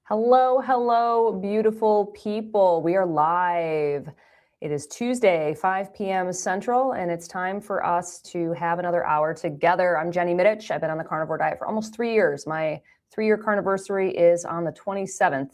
Hello, hello, beautiful people. We are live. It is Tuesday, 5 p.m. Central, and it's time for us to have another hour together. I'm Jenny Mitich. I've been on the carnivore diet for almost 3 years. My 3-year carniversary is on the 27th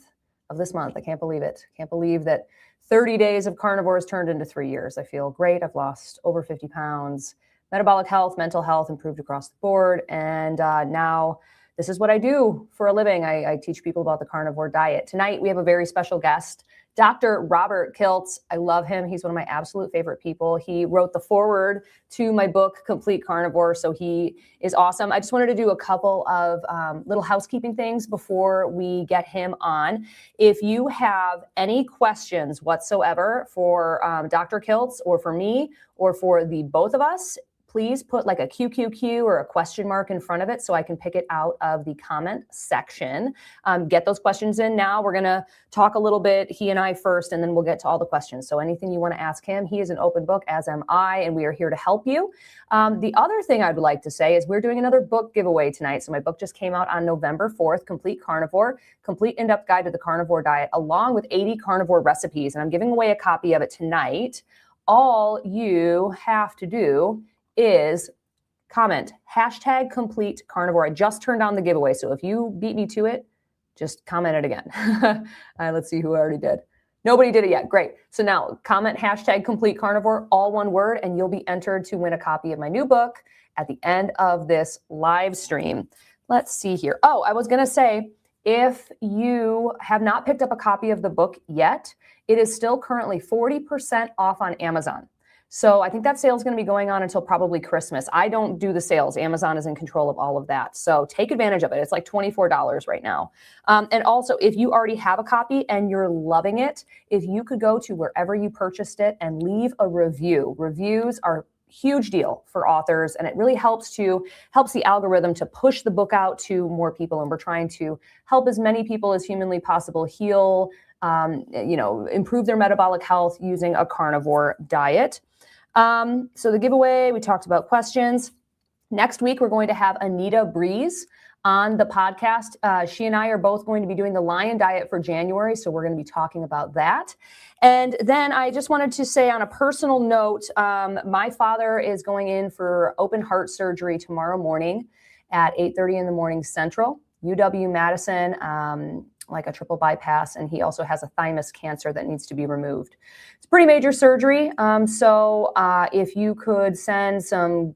of this month. I can't believe it. Can't believe that 30 days of carnivore has turned into 3 years. I feel great. I've lost over 50 pounds. Metabolic health, mental health improved across the board, and now this is what I do for a living. I teach people about the carnivore diet. Tonight, we have a very special guest, Dr. Robert Kiltz. I love him. He's one of my absolute favorite people. He wrote the foreword to my book, Complete Carnivore, so he is awesome. I just wanted to do a couple of little housekeeping things before we get him on. If you have any questions whatsoever for Dr. Kiltz or for me or for the both of us, please put like a QQQ or a question mark in front of it so I can pick it out of the comment section. Get those questions in now. We're going to talk a little bit, he and I first, and then we'll get to all the questions. So anything you want to ask him, he is an open book, as am I, and we are here to help you. The other thing I'd like to say is we're doing another book giveaway tonight. So my book just came out on November 4th, Complete Carnivore, Complete In-Depth Guide to the Carnivore Diet, along with 80 carnivore recipes. And I'm giving away a copy of it tonight. All you have to do is comment #complete carnivore. I just turned on the giveaway. So if you beat me to it, just comment it again. Let's see who already did. Nobody did it yet. Great. So now comment #complete carnivore, all one word, and you'll be entered to win a copy of my new book at the end of this live stream. Let's see here. Oh, I was going to say, if you have not picked up a copy of the book yet, it is still currently 40% off on Amazon. So I think that sale is going to be going on until probably Christmas. I don't do the sales. Amazon is in control of all of that. So take advantage of it. It's like $24 right now. And also, if you already have a copy and you're loving it, if you could go to wherever you purchased it and leave a review. Reviews are a huge deal for authors, and it really helps the algorithm to push the book out to more people. And we're trying to help as many people as humanly possible heal, improve their metabolic health using a carnivore diet. So the giveaway, we talked about questions. Next week, we're going to have Anita Breeze on the podcast. She and I are both going to be doing the Lion Diet for January, so we're going to be talking about that. And then I just wanted to say on a personal note, my father is going in for open heart surgery tomorrow morning at 8:30 in the morning Central, UW-Madison, like a triple bypass, and he also has a thymus cancer that needs to be removed. It's pretty major surgery. So if you could send some,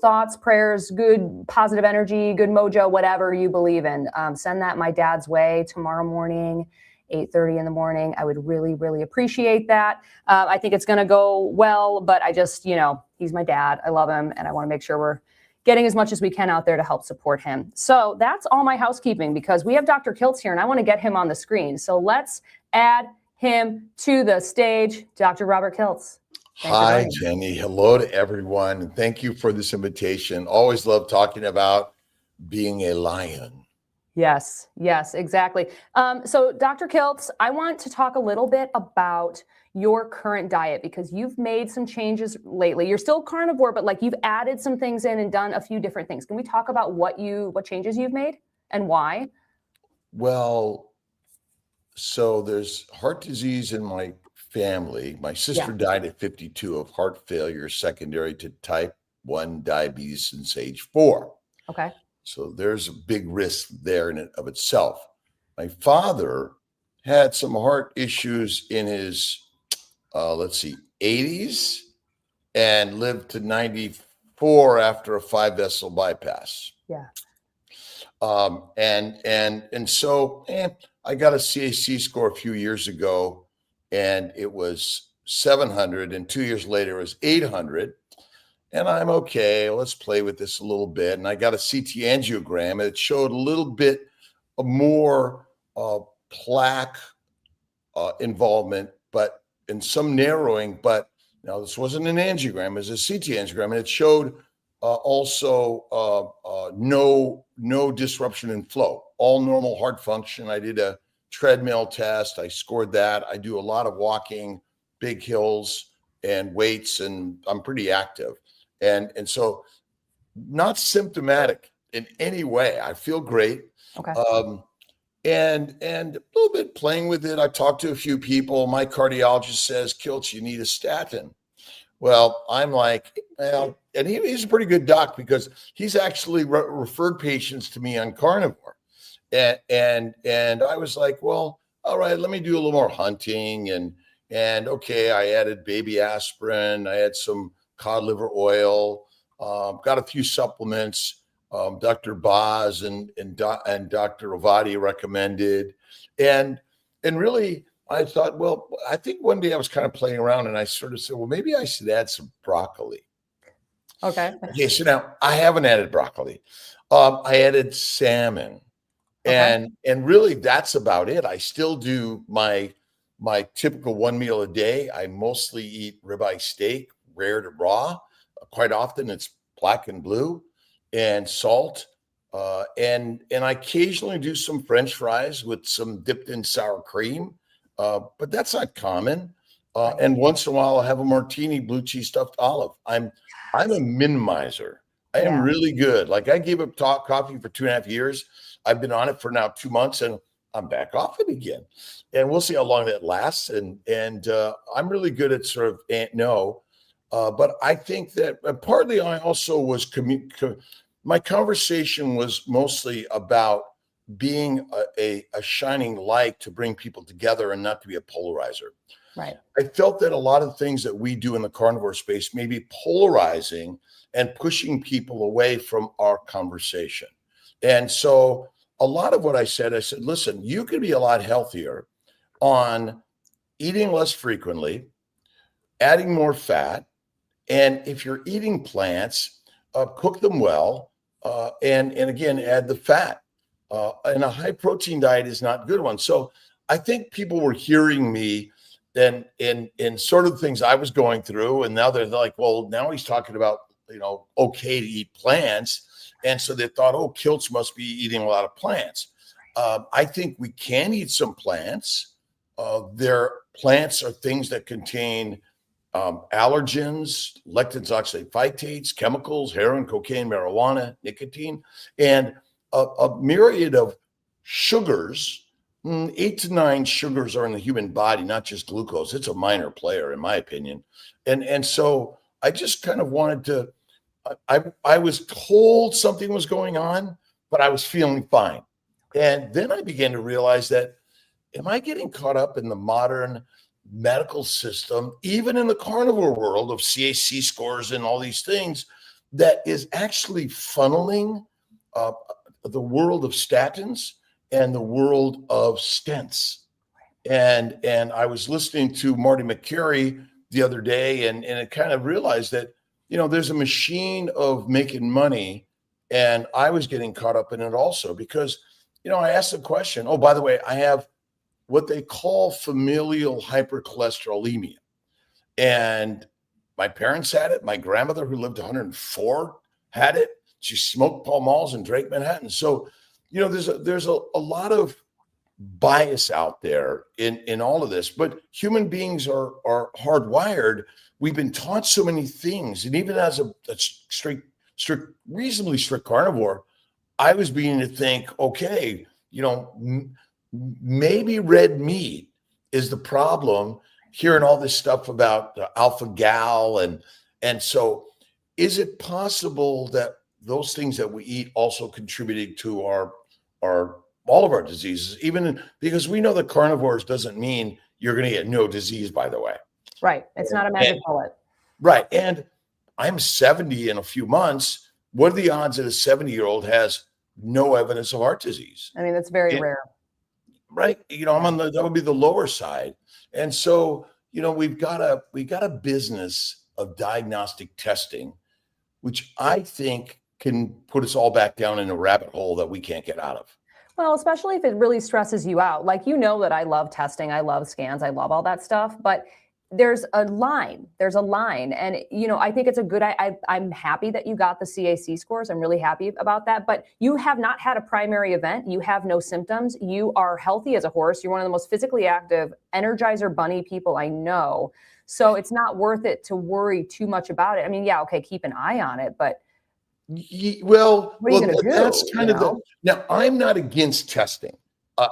thoughts, prayers, good positive energy, good mojo, whatever you believe in, send that my dad's way tomorrow morning, 8:30 in the morning. I would really, really appreciate that. I think it's going to go well, but I just, he's my dad. I love him, and I want to make sure we're getting as much as we can out there to help support him. So that's all my housekeeping, because we have Dr. Kiltz here and I want to get him on the screen. So let's add him to the stage. Dr. Robert Kiltz. Hi, Jenny. Hello to everyone. And thank you for this invitation. Always love talking about being a lion. Yes, exactly. So Dr. Kiltz, I want to talk a little bit about your current diet, because you've made some changes lately. You're still carnivore, but you've added some things in and done a few different things. Can we talk about what changes you've made and why? Well, so there's heart disease in my family. My sister died at 52 of heart failure secondary to type 1 diabetes since age 4. Okay. So there's a big risk there in and of itself. My father had some heart issues in his 80s and lived to 94 after a 5-vessel bypass. Yeah. And so I got a CAC score a few years ago, and it was 700, and 2 years later it was 800. And I'm okay, let's play with this a little bit. And I got a CT angiogram, and it showed a little bit more plaque involvement, but in some narrowing. But now this wasn't an angiogram, it was a CT angiogram, and it showed also no disruption in flow, all normal heart function. I did a treadmill test. I scored that. I do a lot of walking, big hills and weights, and I'm pretty active. And so not symptomatic in any way. I feel great. Okay. and a little bit playing with it. I talked to a few people. My cardiologist says, Kiltz, you need a statin. Well, I'm like, well, and he's a pretty good doc because he's actually referred patients to me on carnivore. And I was like, well, all right, let me do a little more hunting. And okay, I added baby aspirin. I had some cod liver oil, got a few supplements. Dr. Boz and Dr. Ravati recommended. And really, I thought, well, I think one day I was kind of playing around and I sort of said, well, maybe I should add some broccoli. Okay. Okay, so now I haven't added broccoli. I added salmon. Okay. And really that's about it. I still do my typical one meal a day. I mostly eat ribeye steak, rare to raw. Quite often it's black and blue and salt. And I occasionally do some French fries with some dipped in sour cream. But that's not common. And once in a while I'll have a martini blue cheese stuffed olive. I'm a minimizer. I am really good. Like I gave up coffee for 2.5 years. I've been on it for now 2 months and I'm back off it again. And we'll see how long that lasts. And I'm really good at sort of no. But I think that partly I also was my conversation was mostly about being a shining light to bring people together and not to be a polarizer. Right. I felt that a lot of things that we do in the carnivore space may be polarizing and pushing people away from our conversation. And so a lot of what I said, listen, you could be a lot healthier on eating less frequently, adding more fat. And if you're eating plants, cook them well, and again, add the fat. And a high protein diet is not a good one. So I think people were hearing me then in sort of things I was going through. And now they're like, well, now he's talking about, okay to eat plants. And so they thought, oh, Kiltz must be eating a lot of plants. I think we can eat some plants. Their plants are things that contain allergens, lectins, oxalate phytates, chemicals, heroin, cocaine, marijuana, nicotine, and a myriad of sugars. 8 to 9 sugars are in the human body, not just glucose. It's a minor player, in my opinion. And so I just kind of wanted to, I was told something was going on, but I was feeling fine. And then I began to realize that, am I getting caught up in the modern medical system, even in the carnivore world of CAC scores and all these things, that is actually funneling the world of statins and the world of stents. And I was listening to Marty McCary the other day, and it kind of realized that, there's a machine of making money, and I was getting caught up in it also because, I asked the question, oh, by the way, I have what they call familial hypercholesterolemia. And my parents had it. My grandmother, who lived 104, had it. She smoked Pall Malls and drank Manhattan. So, there's a lot of bias out there in all of this, but human beings are hardwired. We've been taught so many things. And even as a reasonably strict carnivore, I was beginning to think, okay, maybe red meat is the problem, hearing all this stuff about alpha gal. And so is it possible that those things that we eat also contributing to our all of our diseases, because we know that carnivores doesn't mean you're going to get no disease, by the way. Right. It's not a magic bullet. Right. And I'm 70 in a few months. What are the odds that a 70-year-old has no evidence of heart disease? I mean, that's very rare. Right. I'm that would be the lower side. And so, we got a business of diagnostic testing, which I think can put us all back down in a rabbit hole that we can't get out of. Well, especially if it really stresses you out. Like, that I love testing, I love scans, I love all that stuff, but there's a line. And, I think it's a good, I'm happy that you got the CAC scores. I'm really happy about that, but you have not had a primary event. You have no symptoms. You are healthy as a horse. You're one of the most physically active Energizer bunny people I know. So it's not worth it to worry too much about it. I mean, okay, keep an eye on it, but well, what are you going to do? That's kind of now I'm not against testing.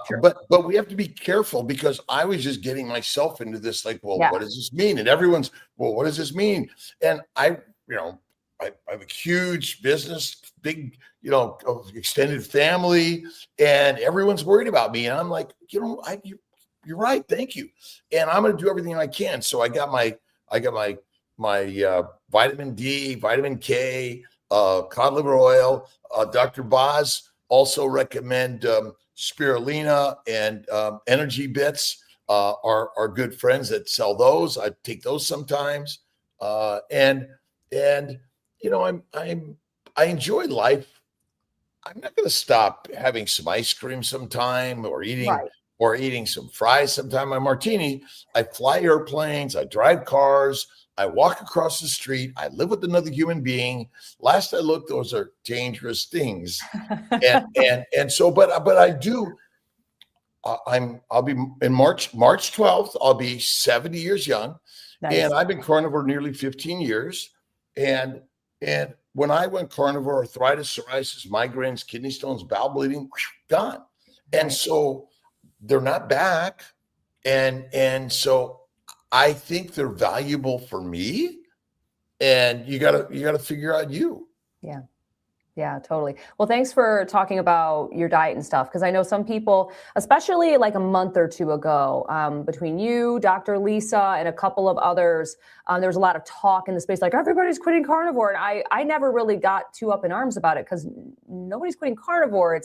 Sure. But we have to be careful because I was just getting myself into this, like, well, Yeah. what does this mean? And everyone's, well, what does this mean? And I have a huge business, big, extended family, and everyone's worried about me. And I'm like, you're right. Thank you. And I'm going to do everything I can. So I got my vitamin D, vitamin K, cod liver oil. Dr. Boz also recommend spirulina and energy bits. Are good friends that sell those. I take those sometimes. And I enjoy life. I'm not going to stop having some ice cream sometime or eating some fries sometime. My martini. I fly airplanes. I drive cars. I walk across the street. I live with another human being. Last I looked, those are dangerous things. And so, but I do. I'll be in March 12th. I'll be 70 years young, and I've been carnivore nearly 15 years. And when I went carnivore, arthritis, psoriasis, migraines, kidney stones, bowel bleeding, gone. And so they're not back. And so I think they're valuable for me. And you gotta figure out you. Yeah. Yeah, totally. Well, thanks for talking about your diet and stuff, because I know some people, especially like a month or two ago, between you, Dr. Lisa, and a couple of others, there was a lot of talk in the space, like everybody's quitting carnivore. And I never really got too up in arms about it because nobody's quitting carnivore.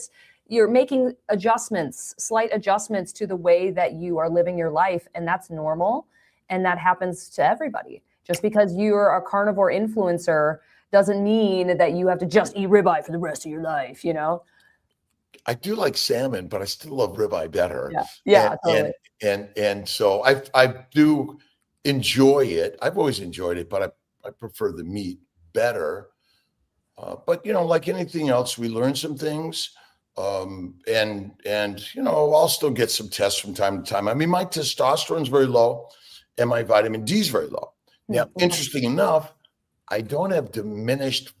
You're making adjustments, slight adjustments to the way that you are living your life. And that's normal. And that happens to everybody. Just because you're a carnivore influencer doesn't mean that you have to just eat ribeye for the rest of your life, I do like salmon, but I still love ribeye better. Yeah, totally. And so I do enjoy it. I've always enjoyed it, but I prefer the meat better. But like anything else, we learn some things. And I'll still get some tests from time to time. I mean, my testosterone's very low and my vitamin D is very low. Now, interesting enough, I don't have diminished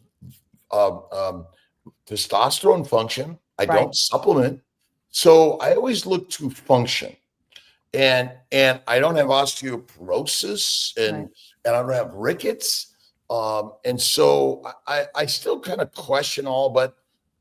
testosterone function. I don't supplement. So I always look to function. And I don't have osteoporosis and I don't have rickets. And so I still kind of question all, but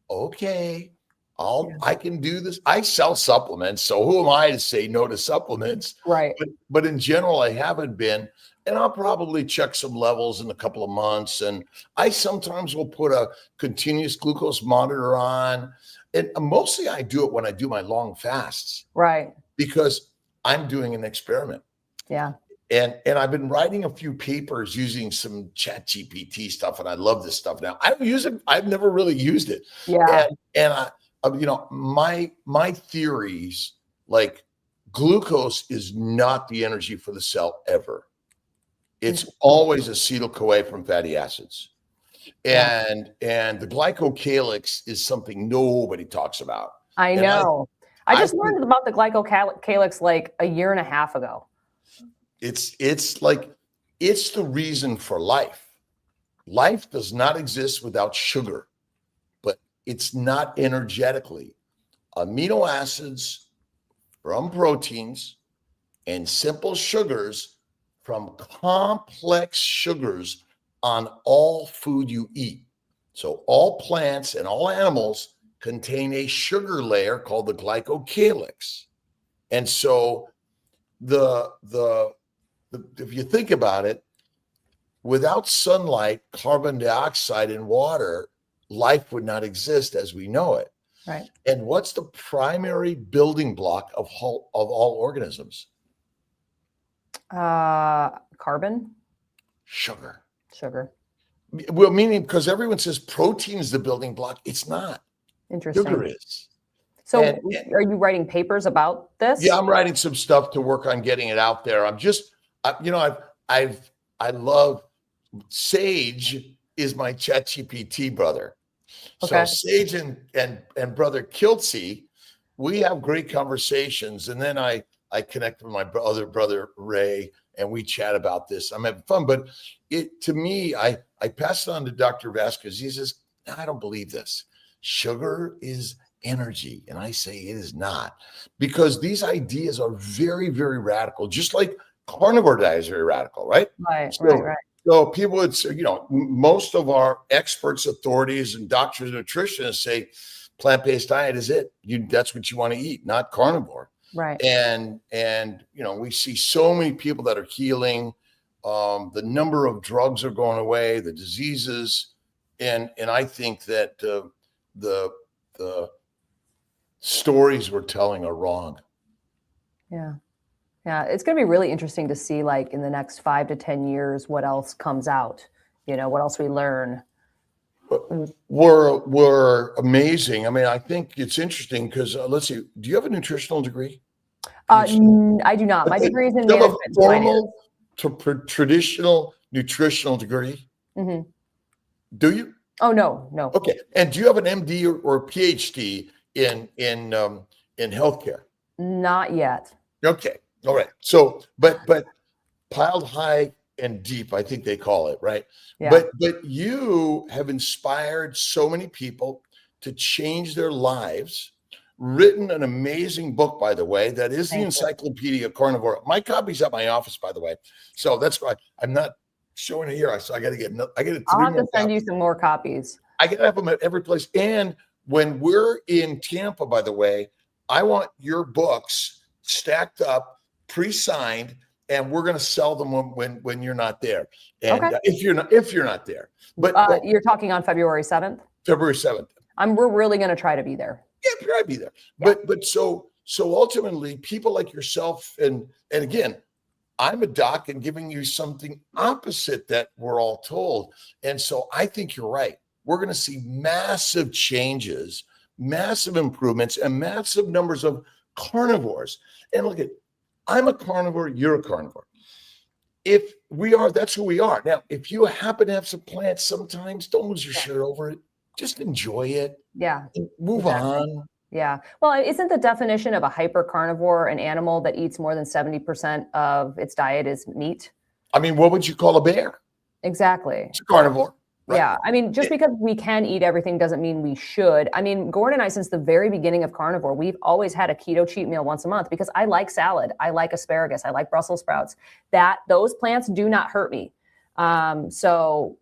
okay, I can do this. I sell supplements. So who am I to say no to supplements? Right. But in general, I haven't been. And I'll probably check some levels in a couple of months. And I sometimes will put a continuous glucose monitor on. And mostly I do it when I do my long fasts. Right. Because I'm doing an experiment. Yeah. And I've been writing a few papers using some chat GPT stuff. And I love this stuff now. I don't use it. I've never really used it. Yeah. And my theories, like glucose is not the energy for the cell ever. It's always acetyl-CoA from fatty acids. And the glycocalyx is something nobody talks about. I know. I just learned about the glycocalyx like a year and a half ago. It's the reason for life. Life does not exist without sugar, but it's not energetically. Amino acids from proteins and simple sugars from complex sugars on all food you eat. So all plants and all animals contain a sugar layer called the glycocalyx. And so if you think about it, without sunlight, carbon dioxide, and water, life would not exist as we know it. Right. And what's the primary building block of all organisms? Carbon? Sugar. Well, meaning because everyone says protein is the building block. It's not. Interesting. Sugar is. So are you writing papers about this? Yeah, I'm writing some stuff to work on getting it out there. I love Sage is my ChatGPT brother. Okay. So Sage and brother Kiltz, we have great conversations. And then I connect with my other brother, Ray, and we chat about this. I'm having fun, but to me, I pass it on to Dr. Vasquez. He says, I don't believe this. Sugar is energy. And I say it is not, because these ideas are very, very radical, just like carnivore diet is very radical, right? Right, So, right. so people would say, most of our experts, authorities, and doctors and nutritionists say plant-based diet is it. That's what you want to eat, not carnivore. Right. And we see so many people that are healing. The number of drugs are going away, the diseases, and I think that the stories we're telling are wrong. Yeah. Yeah. It's going to be really interesting to see, like, in the next 5 to 10 years, what else comes out, what else we learn. Were amazing. I mean, I think it's interesting because let's see. Do you have a nutritional degree? I do not. My degree is in Do you have management. a formal traditional nutritional degree? Mm-hmm. Do you? Oh, no. Okay. And do you have an MD or a PhD in healthcare? Not yet. Okay. All right. So, but piled high and deep, I think they call it, right? Yeah. But you have inspired so many people to change their lives, written an amazing book, by the way, that is the Encyclopedia Carnivore. My copy's at my office, by the way. So that's why I'm not showing it here. So I got to get I'll have to send you some more copies. I can have them at every place. And when we're in Tampa, by the way, I want your books stacked up, pre-signed, and we're going to sell them when you're not there. And if you're not there, but you're talking on February 7th. February 7th. We're really going to try to be there. Yeah, try to be there. Yeah. But so ultimately, people like yourself, and again, I'm a doc and giving you something opposite that we're all told. And so I think you're right. We're going to see massive changes, massive improvements, and massive numbers of carnivores. And look, I'm a carnivore, you're a carnivore. If we are, that's who we are. Now, if you happen to have some plants sometimes, don't lose your shirt over it. Just enjoy it. Yeah. Move on. Yeah. Well, isn't the definition of a hypercarnivore an animal that eats more than 70% of its diet is meat? I mean, what would you call a bear? Exactly. It's a carnivore. Right? Yeah. I mean, just because we can eat everything doesn't mean we should. I mean, Gordon and I, since the very beginning of carnivore, we've always had a keto cheat meal once a month because I like salad. I like asparagus. I like Brussels sprouts. Those plants do not hurt me. So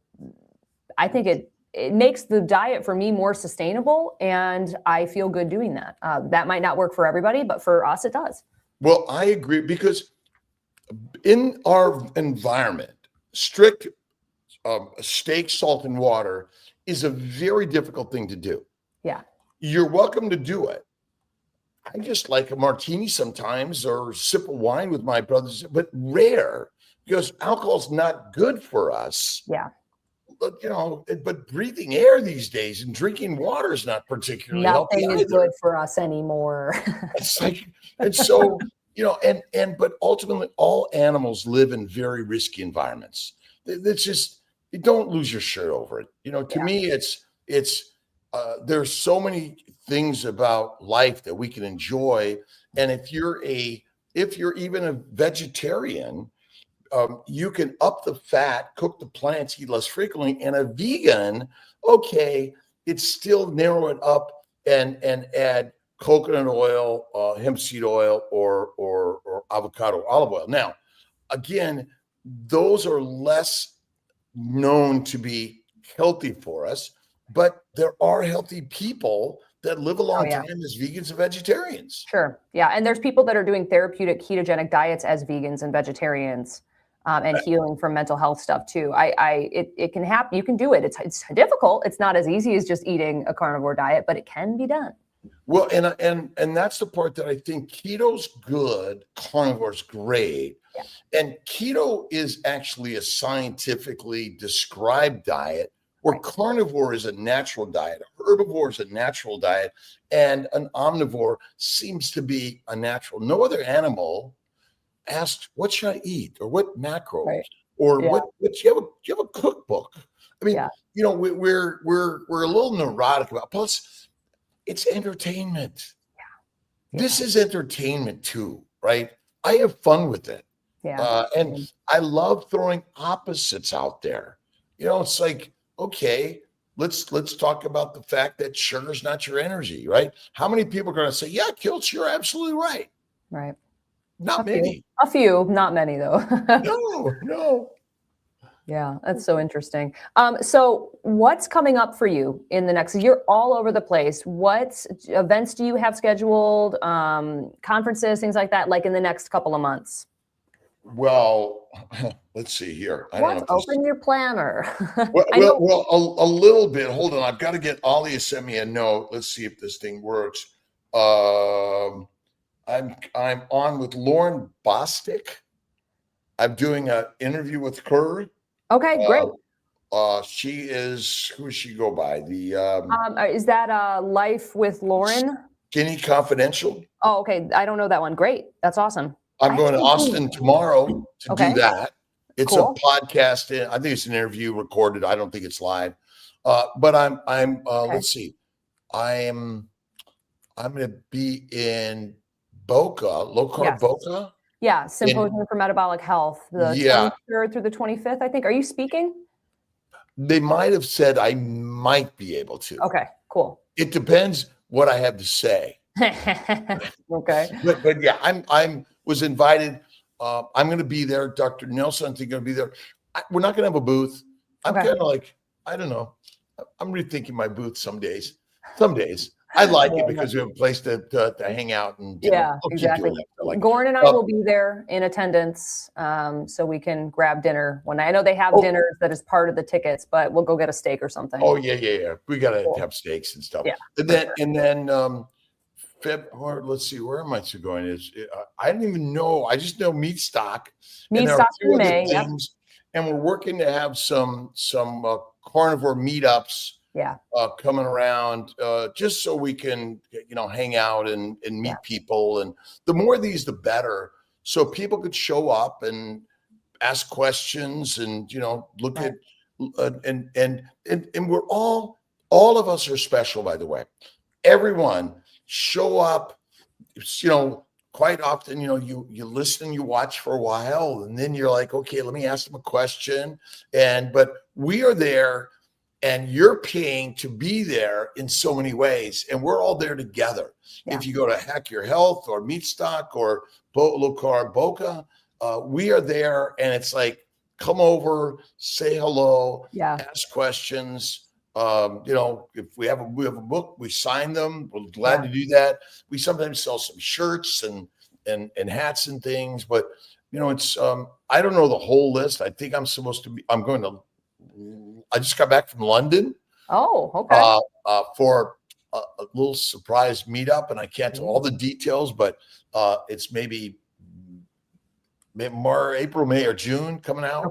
I think it makes the diet for me more sustainable, and I feel good doing that. That might not work for everybody, but for us, it does. Well, I agree, because in our environment, strict steak, salt, and water is a very difficult thing to do. Yeah. You're welcome to do it. I just like a martini sometimes, or sip of wine with my brothers, but rare, because alcohol's not good for us. Yeah. But breathing air these days and drinking water is not particularly healthy. Nothing is good for us anymore. It's like, and so, but ultimately all animals live in very risky environments. It's just, you don't lose your shirt over it. To me, it's there's so many things about life that we can enjoy. And if you're even a vegetarian, you can up the fat, cook the plants, eat less frequently. And a vegan, it's still narrow it up and add coconut oil, hemp seed oil, or avocado olive oil. Now, again, those are less known to be healthy for us, but there are healthy people that live a long time as vegans and vegetarians. Sure. Yeah. And there's people that are doing therapeutic ketogenic diets as vegans and vegetarians. And healing from mental health stuff too. It can happen. You can do it. It's difficult. It's not as easy as just eating a carnivore diet, but it can be done. Well, and that's the part that I think keto's good, carnivore's great. Yeah. And keto is actually a scientifically described diet, where carnivore is a natural diet, herbivore is a natural diet, and an omnivore seems to be a natural. No other animal asked, what should I eat, or what macros, or what do you have a cookbook? I mean, we're a little neurotic about. Plus, it's entertainment. Yeah. This is entertainment too, right? I have fun with it. Yeah. And I love throwing opposites out there. It's like, okay, let's talk about the fact that sugar's not your energy, right? How many people are going to say, yeah, Kiltz, you're absolutely right? Right. Not many. A few, not many though. No. Yeah, that's so interesting. So what's coming up for you in the next, you're all over the place. What events do you have scheduled? Conferences, things like that, like in the next couple of months? Well, let's see here. I don't know. Let's open your planner. Well, I know. a little bit. Hold on. I've got to get Ollie to send me a note. Let's see if this thing works. I'm on with Lauren Bostic. I'm doing an interview with her. Okay, great. She is, who does she go by? The Is that Life with Lauren? Skinny Confidential. Oh, okay. I don't know that one. Great. That's awesome. I'm going to Austin tomorrow to do that. It's cool. a podcast. I think it's an interview recorded. I don't think it's live. But I'm let's see. I'm going to be in Boca, low carb Boca. Yeah, Symposium for Metabolic Health, the 23rd through the 25th, I think. Are you speaking? They might have said I might be able to. Okay, cool. It depends what I have to say. Okay. But yeah, I'm was invited. I'm going to be there. Dr. Nelson, I think, going to be there. We're not going to have a booth. I'm kind of like, I don't know. I'm rethinking my booth some days. Some days. I like it because we have a place to hang out and exactly. Gordon and I will be there in attendance, so we can grab dinner one night. I know they have dinners that is part of the tickets, but we'll go get a steak or something. Oh yeah. We gotta have steaks and stuff. Yeah. And then let's see, where am I going? I don't even know. I just know meat stock. Meat stock in May. And we're working to have some carnivore meetups. Yeah. Coming around just so we can, hang out and meet people. And the more of these, the better. So people could show up and ask questions and, look at, and we're all of us are special, by the way. Everyone show up, quite often, you listen, you watch for a while, and then you're like, okay, let me ask them a question. But we are there. And you're paying to be there in so many ways. And we're all there together. Yeah. If you go to Hack Your Health or Meat Stock or Low Carb Boca, we are there. And it's like, come over, say hello, ask questions. If we have a book, we sign them. We're glad to do that. We sometimes sell some shirts and hats and things. But, it's, I don't know the whole list. I think I just got back from London. Oh, okay. For a little surprise meetup, and I can't tell all the details, but it's maybe April, May, or June coming out,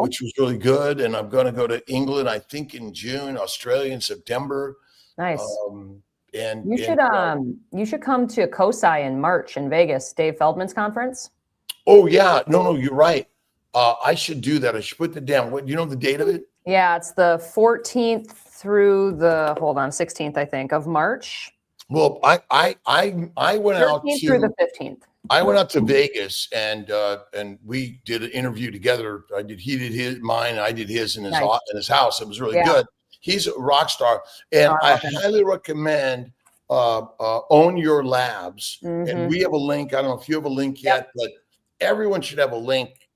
which was really good. And I'm going to go to England, I think, in June, Australia in September. Nice. And you should come to COSI in March in Vegas, Dave Feldman's conference. Oh yeah, no, you're right. I should do that. I should put that down. What, do you know the date of it? Yeah, it's the 14th through the 16th, I think, of March. Well, I went out through the 15th. I went out to Vegas and we did an interview together. He did mine, and I did his in his house. It was really good. He's a rock star, and I highly recommend Own Your Labs. And we have a link. I don't know if you have a link yet, but everyone should have a link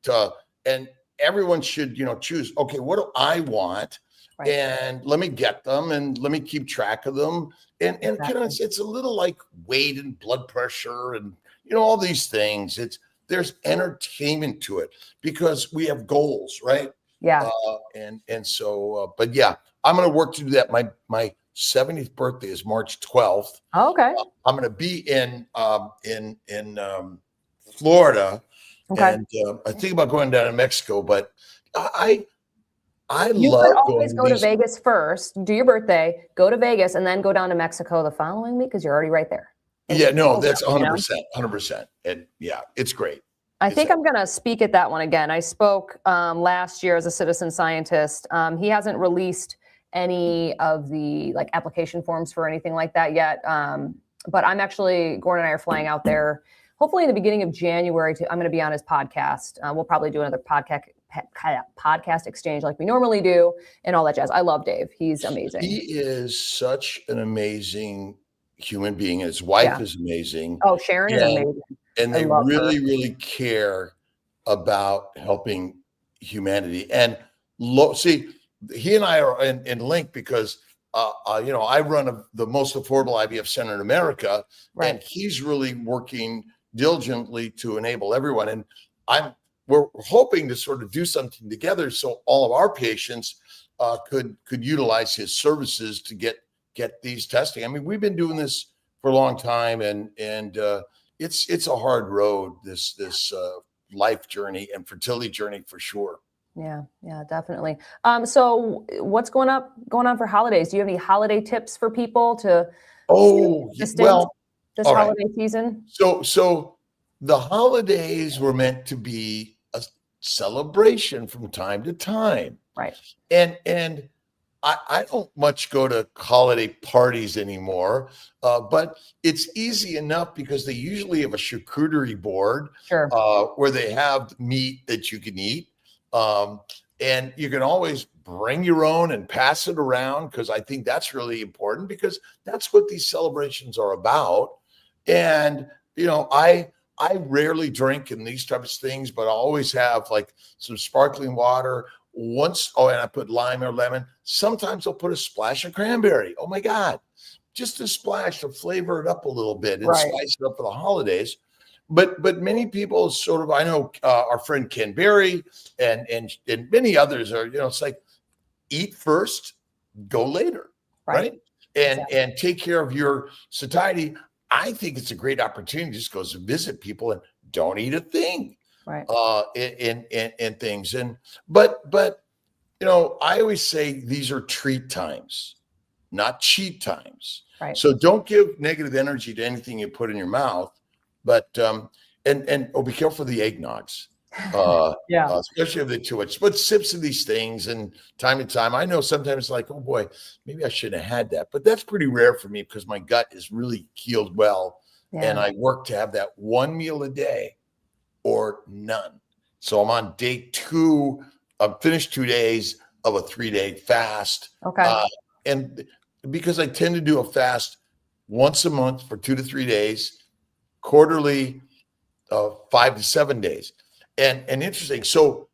and everyone should, choose, okay, what do I want? Right. And let me get them and let me keep track of them. And it's a little like weight and blood pressure and, all these things. There's entertainment to it because we have goals, right? Yeah. But yeah, I'm going to work to do that. My 70th birthday is March 12th. Oh, okay. I'm going to be in Florida. Okay. And I think about going down to Mexico, but I you could always go to Vegas first, do your birthday, go to Vegas, and then go down to Mexico the following week because you're already right there. That's 100%. And yeah, it's great. I think I'm going to speak at that one again. I spoke last year as a citizen scientist. He hasn't released any of the application forms for anything like that yet. But I'm actually, Gordon and I are flying out there hopefully in the beginning of January. I'm going to be on his podcast. We'll probably do another podcast podcast exchange like we normally do and all that jazz. I love Dave. He's amazing. He is such an amazing human being. His wife is amazing. Oh, Sharon is amazing. And they really, really care about helping humanity. And see, he and I are in link because, I run the most affordable IVF center in America, and he's really working diligently to enable everyone. And we're hoping to sort of do something together so all of our patients could utilize his services to get these testing. I mean, we've been doing this for a long time, and it's a hard road, this life journey and fertility journey for sure. Yeah, definitely. So what's going on for holidays? Do you have any holiday tips for people to this holiday season? So the holidays were meant to be a celebration from time to time. Right. And I don't much go to holiday parties anymore, but it's easy enough because they usually have a charcuterie board where they have meat that you can eat. And you can always bring your own and pass it around, because I think that's really important, because that's what these celebrations are about. And, I rarely drink in these types of things, but I always have like some sparkling water and I put lime or lemon. Sometimes I'll put a splash of cranberry. Oh my God, just a splash to flavor it up a little bit and spice it up for the holidays. But many people sort of, I know our friend Ken Berry and many others are, it's like eat first, go later, right? And take care of your satiety. I think it's a great opportunity to just go visit people and don't eat a thing, in things. But I always say these are treat times, not cheat times. Right. So don't give negative energy to anything you put in your mouth. But be careful of the eggnogs, especially if they're too much. But sips of these things, and time to time, I know sometimes like, oh boy, maybe I shouldn't have had that. But that's pretty rare for me because my gut is really healed well, and I work to have that one meal a day or none. So I'm on day 2. I've finished 2 days of a 3-day fast. Okay. And because I tend to do a fast once a month for 2 to 3 days. Quarterly, 5 to 7 days. And interesting. So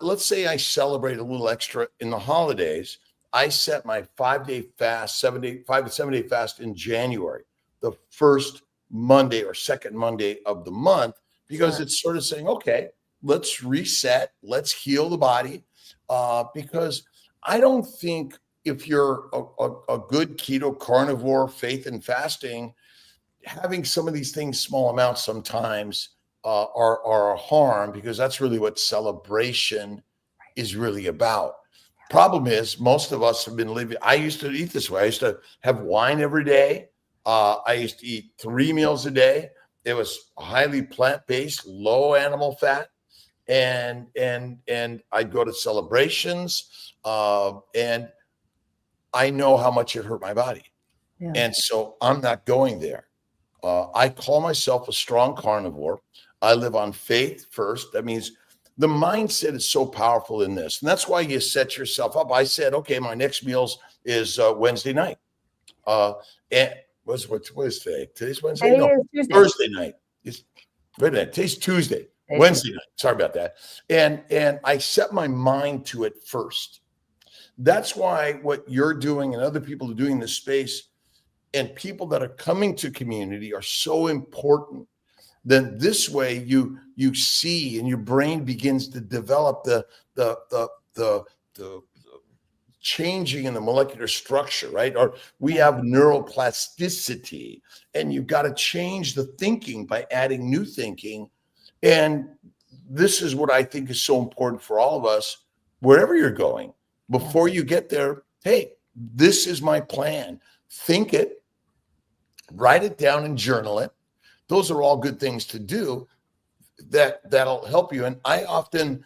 let's say I celebrate a little extra in the holidays. I set my 5-day fast, 5 to 7 day fast in January, the first Monday or second Monday of the month, because it's sort of saying, okay, let's reset, let's heal the body. Because I don't think if you're a good keto carnivore, faith and fasting, having some of these things, small amounts sometimes are a harm, because that's really what celebration is really about. Problem is, most of us have been living. I used to eat this way. I used to have wine every day. I used to eat 3 meals a day. It was highly plant-based, low animal fat. And I'd go to celebrations, and I know how much it hurt my body. Yeah. And so I'm not going there. I call myself a strong carnivore. I live on faith first. That means the mindset is so powerful in this. And that's why you set yourself up. I said, okay, my next meals is Wednesday night. And what is today? Today's Wednesday? No, Tuesday. Thursday night. Wait a minute. Today's Tuesday. Wednesday night. Sorry about that. And I set my mind to it first. That's why what you're doing and other people are doing in this space, and people that are coming to community, are so important. Then this way you see, and your brain begins to develop the changing in the molecular structure, right? Or we have neuroplasticity, and you've got to change the thinking by adding new thinking. And this is what I think is so important for all of us, wherever you're going. Before you get there, hey, this is my plan. Think it, write it down and journal it. Those are all good things to do that'll help you. And I often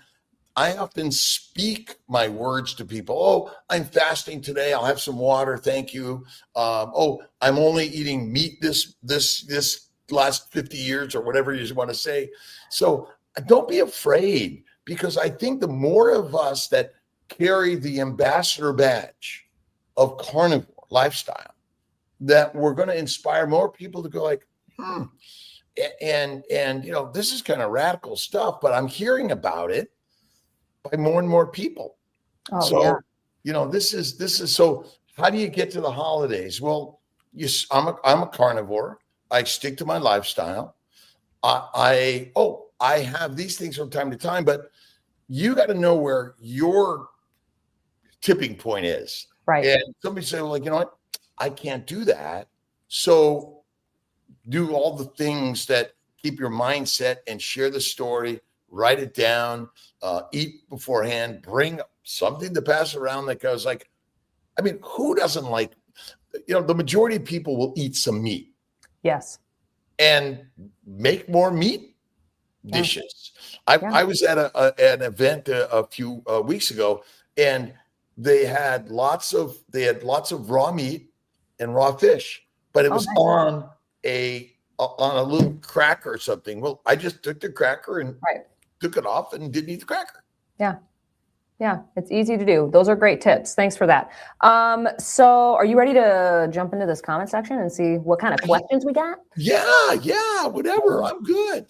speak my words to people. Oh, I'm fasting today. I'll have some water. Thank you. Oh, I'm only eating meat this last 50 years or whatever you want to say. So don't be afraid because I think the more of us that carry the ambassador badge of carnivore lifestyle, that we're going to inspire more people to go like, and this is kind of radical stuff, but I'm hearing about it by more and more people. Oh, So, this is so how do you get to the holidays? Well, I'm a carnivore. I stick to my lifestyle. I have these things from time to time, but you got to know where your tipping point is. Right. And somebody say, well, like, you know what? I can't do that. So do all the things that keep your mindset and share the story, write it down, eat beforehand, bring something to pass around that goes like, I mean, who doesn't like, the majority of people will eat some meat. Yes. And make more meat dishes. I was at an event a few weeks ago, and they had lots of raw meat and raw fish, but it was nice. on a little cracker or something. Well, I just took the cracker and took it off and didn't eat the cracker. Yeah, it's easy to do. Those are great tips. Thanks for that. So are you ready to jump into this comment section and see what kind of questions we got? Yeah, whatever. I'm good.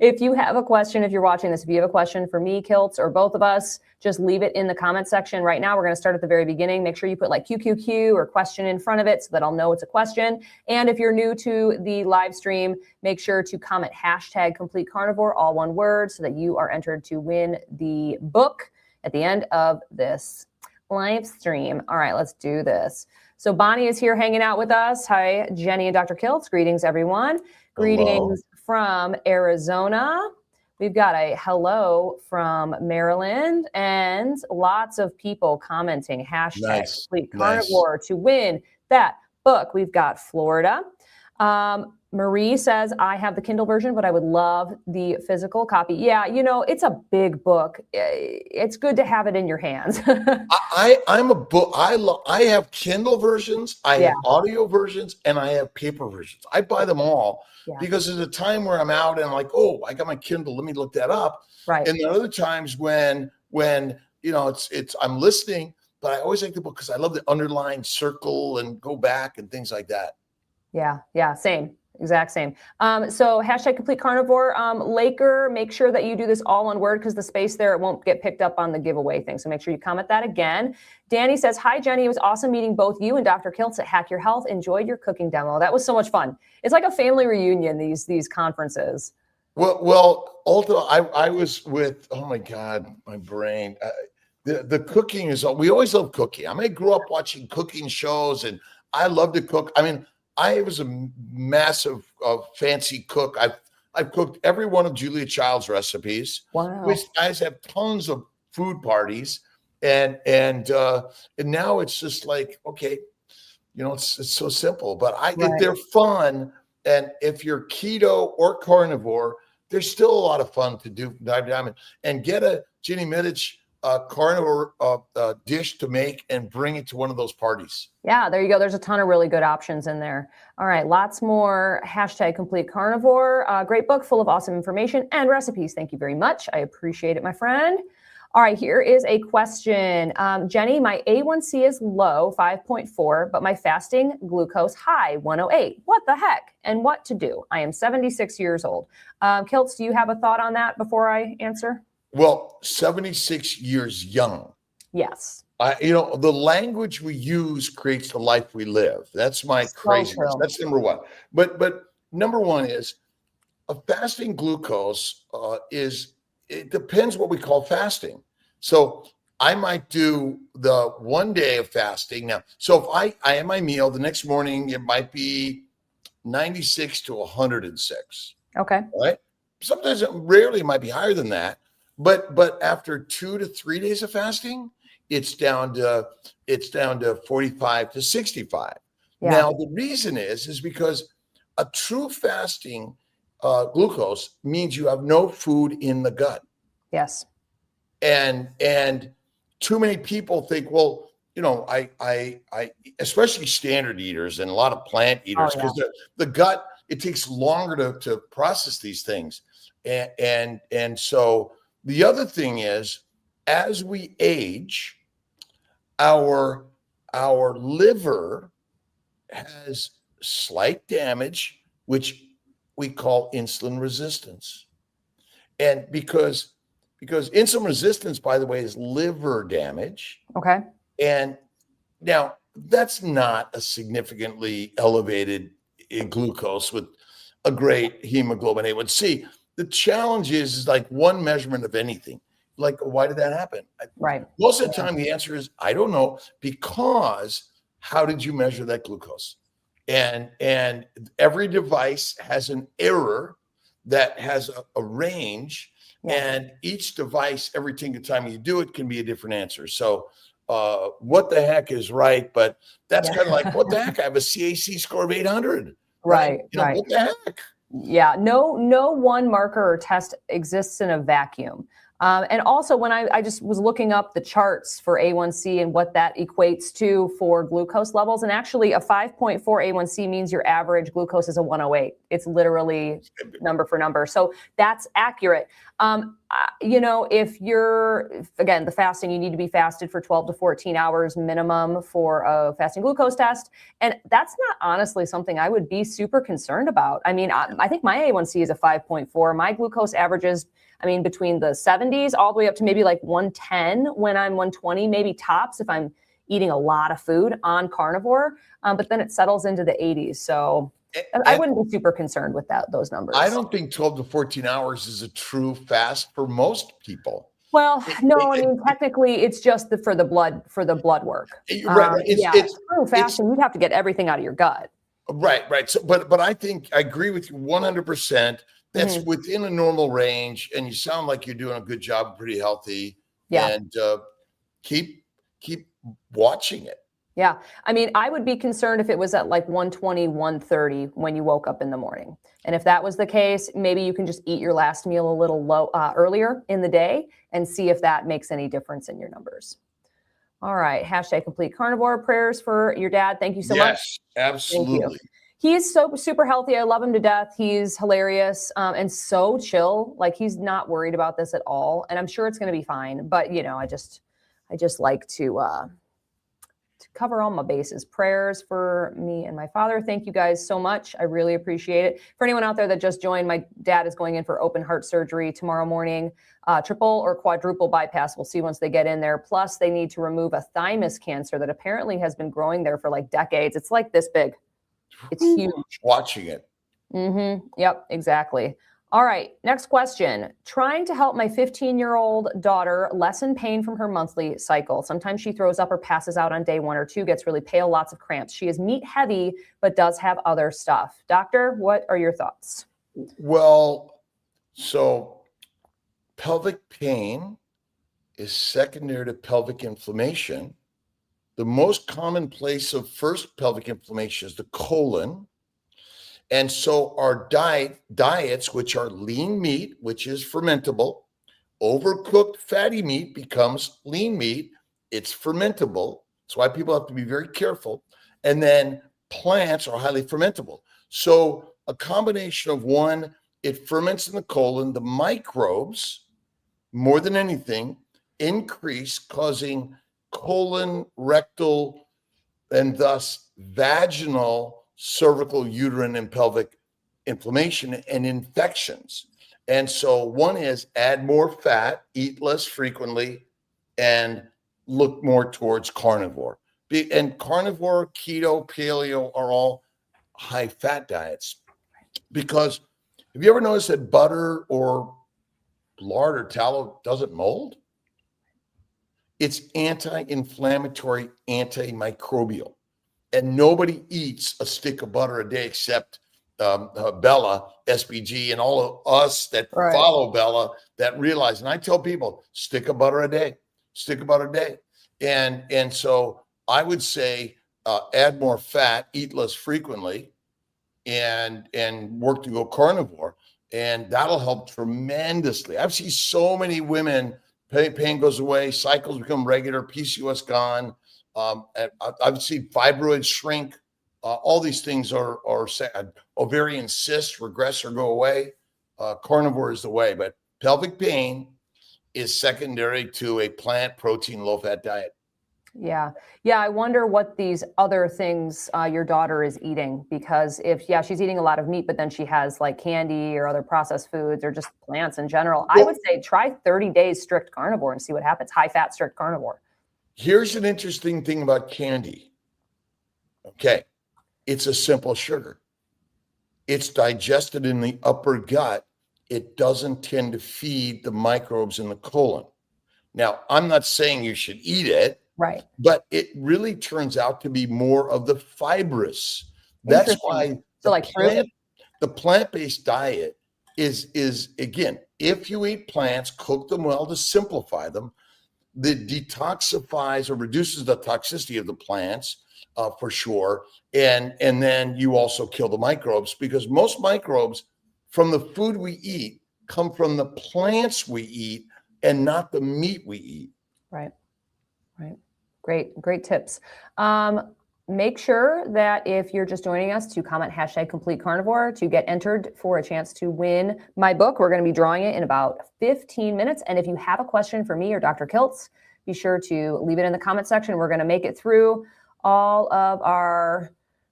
If you have a question, if you're watching this, if you have a question for me, Kiltz, or both of us, just leave it in the comment section. Right now, we're going to start at the very beginning. Make sure you put like QQQ or question in front of it so that I'll know it's a question. And if you're new to the live stream, make sure to comment #CompleteCarnivore, all one word, so that you are entered to win the book at the end of this live stream. All right, let's do this. So Bonnie is here hanging out with us. Hi, Jenny and Dr. Kiltz. Greetings, everyone. Greetings from Arizona. We've got a hello from Maryland and lots of people commenting #CompleteCarnivore to win that book. We've got Florida. Marie says, I have the Kindle version, but I would love the physical copy. Yeah, it's a big book. It's good to have it in your hands. I'm a book. I have Kindle versions, I have audio versions, and I have paper versions. I buy them all because there's a time where I'm out and I'm like, oh, I got my Kindle. Let me look that up. Right. And there are other times when it's I'm listening, but I always like the book because I love the underlined circle and go back and things like that. Yeah, same. Exact same. So #CompleteCarnivore, Laker, make sure that you do this all one word because the space there, it won't get picked up on the giveaway thing. So make sure you comment that again. Danny says, hi, Jenny. It was awesome meeting both you and Dr. Kiltz at Hack Your Health. Enjoyed your cooking demo. That was so much fun. It's like a family reunion, these conferences. Well, ultimately, I was with, oh my God, my brain. The cooking is, we always love cooking. I grew up watching cooking shows and I love to cook. I mean, I was a massive fancy cook. I've cooked every one of Julia Child's recipes. Wow. Which guys have tons of food parties, and now it's just like, okay, it's so simple. But they're fun, and if you're keto or carnivore, there's still a lot of fun to do. Dive down and get a Jenny Mitich carnivore dish to make and bring it to one of those parties. Yeah, there you go. There's a ton of really good options in there. All right, lots more #CompleteCarnivore. Great book full of awesome information and recipes. Thank you very much. I appreciate it, my friend. All right, here is a question. Jenny, my A1C is low, 5.4, but my fasting glucose high, 108. What the heck? And what to do? I am 76 years old. Kiltz, do you have a thought on that before I answer? Well, 76 years young. Yes. The language we use creates the life we live. That's my craziness. That's number one. But number one is a fasting glucose it depends what we call fasting. So I might do the 1 day of fasting. Now, so if I have my meal, the next morning, it might be 96 to 106. Okay. Right. Sometimes rarely it might be higher than that. But after 2 to 3 days of fasting, it's down to 45 to 65. Yeah. Now the reason is because a true fasting glucose means you have no food in the gut. Yes. And too many people think, well, I especially standard eaters and a lot of plant eaters, because the gut, it takes longer to process these things, and so The other thing is, as we age, our liver has slight damage, which we call insulin resistance. And because insulin resistance, by the way, is liver damage. Okay. And now that's not a significantly elevated in glucose with a great hemoglobin A1C. The challenge is like one measurement of anything. Like, why did that happen? Right. Most of the time, the answer is, I don't know, because how did you measure that glucose? And every device has an error that has a range, and each device, every single time you do it, can be a different answer. So what the heck is right? But that's kind of like, what the heck? I have a CAC score of 800. Right. Right. What the heck? Yeah. No one marker or test exists in a vacuum. And also, when I just was looking up the charts for A1C and what that equates to for glucose levels, and actually a 5.4 A1C means your average glucose is a 108. It's literally number for number. So that's accurate. If again, the fasting, you need to be fasted for 12 to 14 hours minimum for a fasting glucose test. And that's not honestly something I would be super concerned about. I mean, I think my A1C is a 5.4. My glucose averages, between the 70s all the way up to maybe like 110 when I'm 120, maybe tops if I'm eating a lot of food on carnivore. But then it settles into the 80s. So I wouldn't be super concerned with those numbers. I don't think 12 to 14 hours is a true fast for most people. Well, no, technically it's just for the blood work. Right. It's true fasting. You'd have to get everything out of your gut. Right. So, but I think I agree with you 100%. That's within a normal range, and you sound like you're doing a good job, pretty healthy. Yeah. And keep watching it. Yeah. I would be concerned if it was at like 120, 130 when you woke up in the morning. And if that was the case, maybe you can just eat your last meal a little earlier in the day and see if that makes any difference in your numbers. All right. #complete carnivore. Prayers for your dad. Thank you so much. Yes, absolutely. He is so super healthy. I love him to death. He's hilarious and so chill. Like, he's not worried about this at all. And I'm sure it's going to be fine. But, I just like to cover all my bases. Prayers for me and my father. Thank you guys so much. I really appreciate it. For anyone out there that just joined, my dad is going in for open heart surgery tomorrow morning. Triple or quadruple bypass. We'll see once they get in there. Plus, they need to remove a thymus cancer that apparently has been growing there for like decades. It's like this big. It's huge. Watching it. Yep, exactly. All right, next question. Trying to help my 15-year-old daughter lessen pain from her monthly cycle. Sometimes she throws up or passes out on day 1 or 2, gets really pale, lots of cramps. She is meat heavy, but does have other stuff. Doctor, what are your thoughts? Well, so pelvic pain is secondary to pelvic inflammation. The most common place of first pelvic inflammation is the colon. And so our diets, which are lean meat, which is fermentable, overcooked fatty meat becomes lean meat. It's fermentable. That's why people have to be very careful. And then plants are highly fermentable. So a combination of one, it ferments in the colon. The microbes, more than anything, increase, causing colon, rectal, and thus vaginal, cervical, uterine, and pelvic inflammation and infections. And so one is add more fat, eat less frequently, and look more towards carnivore. And carnivore, keto, paleo are all high fat diets. Because have you ever noticed that butter or lard or tallow doesn't mold? It's anti-inflammatory, antimicrobial. And nobody eats a stick of butter a day except Bella, SBG, and all of us that follow Bella that realize. And I tell people, stick of butter a day. And so I would say add more fat, eat less frequently, and work to go carnivore. And that'll help tremendously. I've seen so many women, pain goes away, cycles become regular, PCOS gone. I've seen fibroids shrink. All these things are ovarian cysts regress or go away. Carnivore is the way, but pelvic pain, is secondary to a plant protein low fat diet. Yeah. Yeah. I wonder what these other things your daughter is eating, because if, she's eating a lot of meat, but then she has like candy or other processed foods or just plants in general. I would say try 30 days strict carnivore and see what happens. High fat strict carnivore. Here's an interesting thing about candy. Okay. It's a simple sugar. It's digested in the upper gut. It doesn't tend to feed the microbes in the colon. Now, I'm not saying you should eat it. Right. But it really turns out to be more of the fibrous. That's why the plant-based diet is again, if you eat plants, cook them well to simplify them, that detoxifies or reduces the toxicity of the plants for sure. And then you also kill the microbes, because most microbes from the food we eat come from the plants we eat and not the meat we eat. Right. Right. Great tips. Make sure that if you're just joining us to comment #CompleteCarnivore to get entered for a chance to win my book. We're going to be drawing it in about 15 minutes. And if you have a question for me or Dr. Kiltz, be sure to leave it in the comment section. We're going to make it through all of our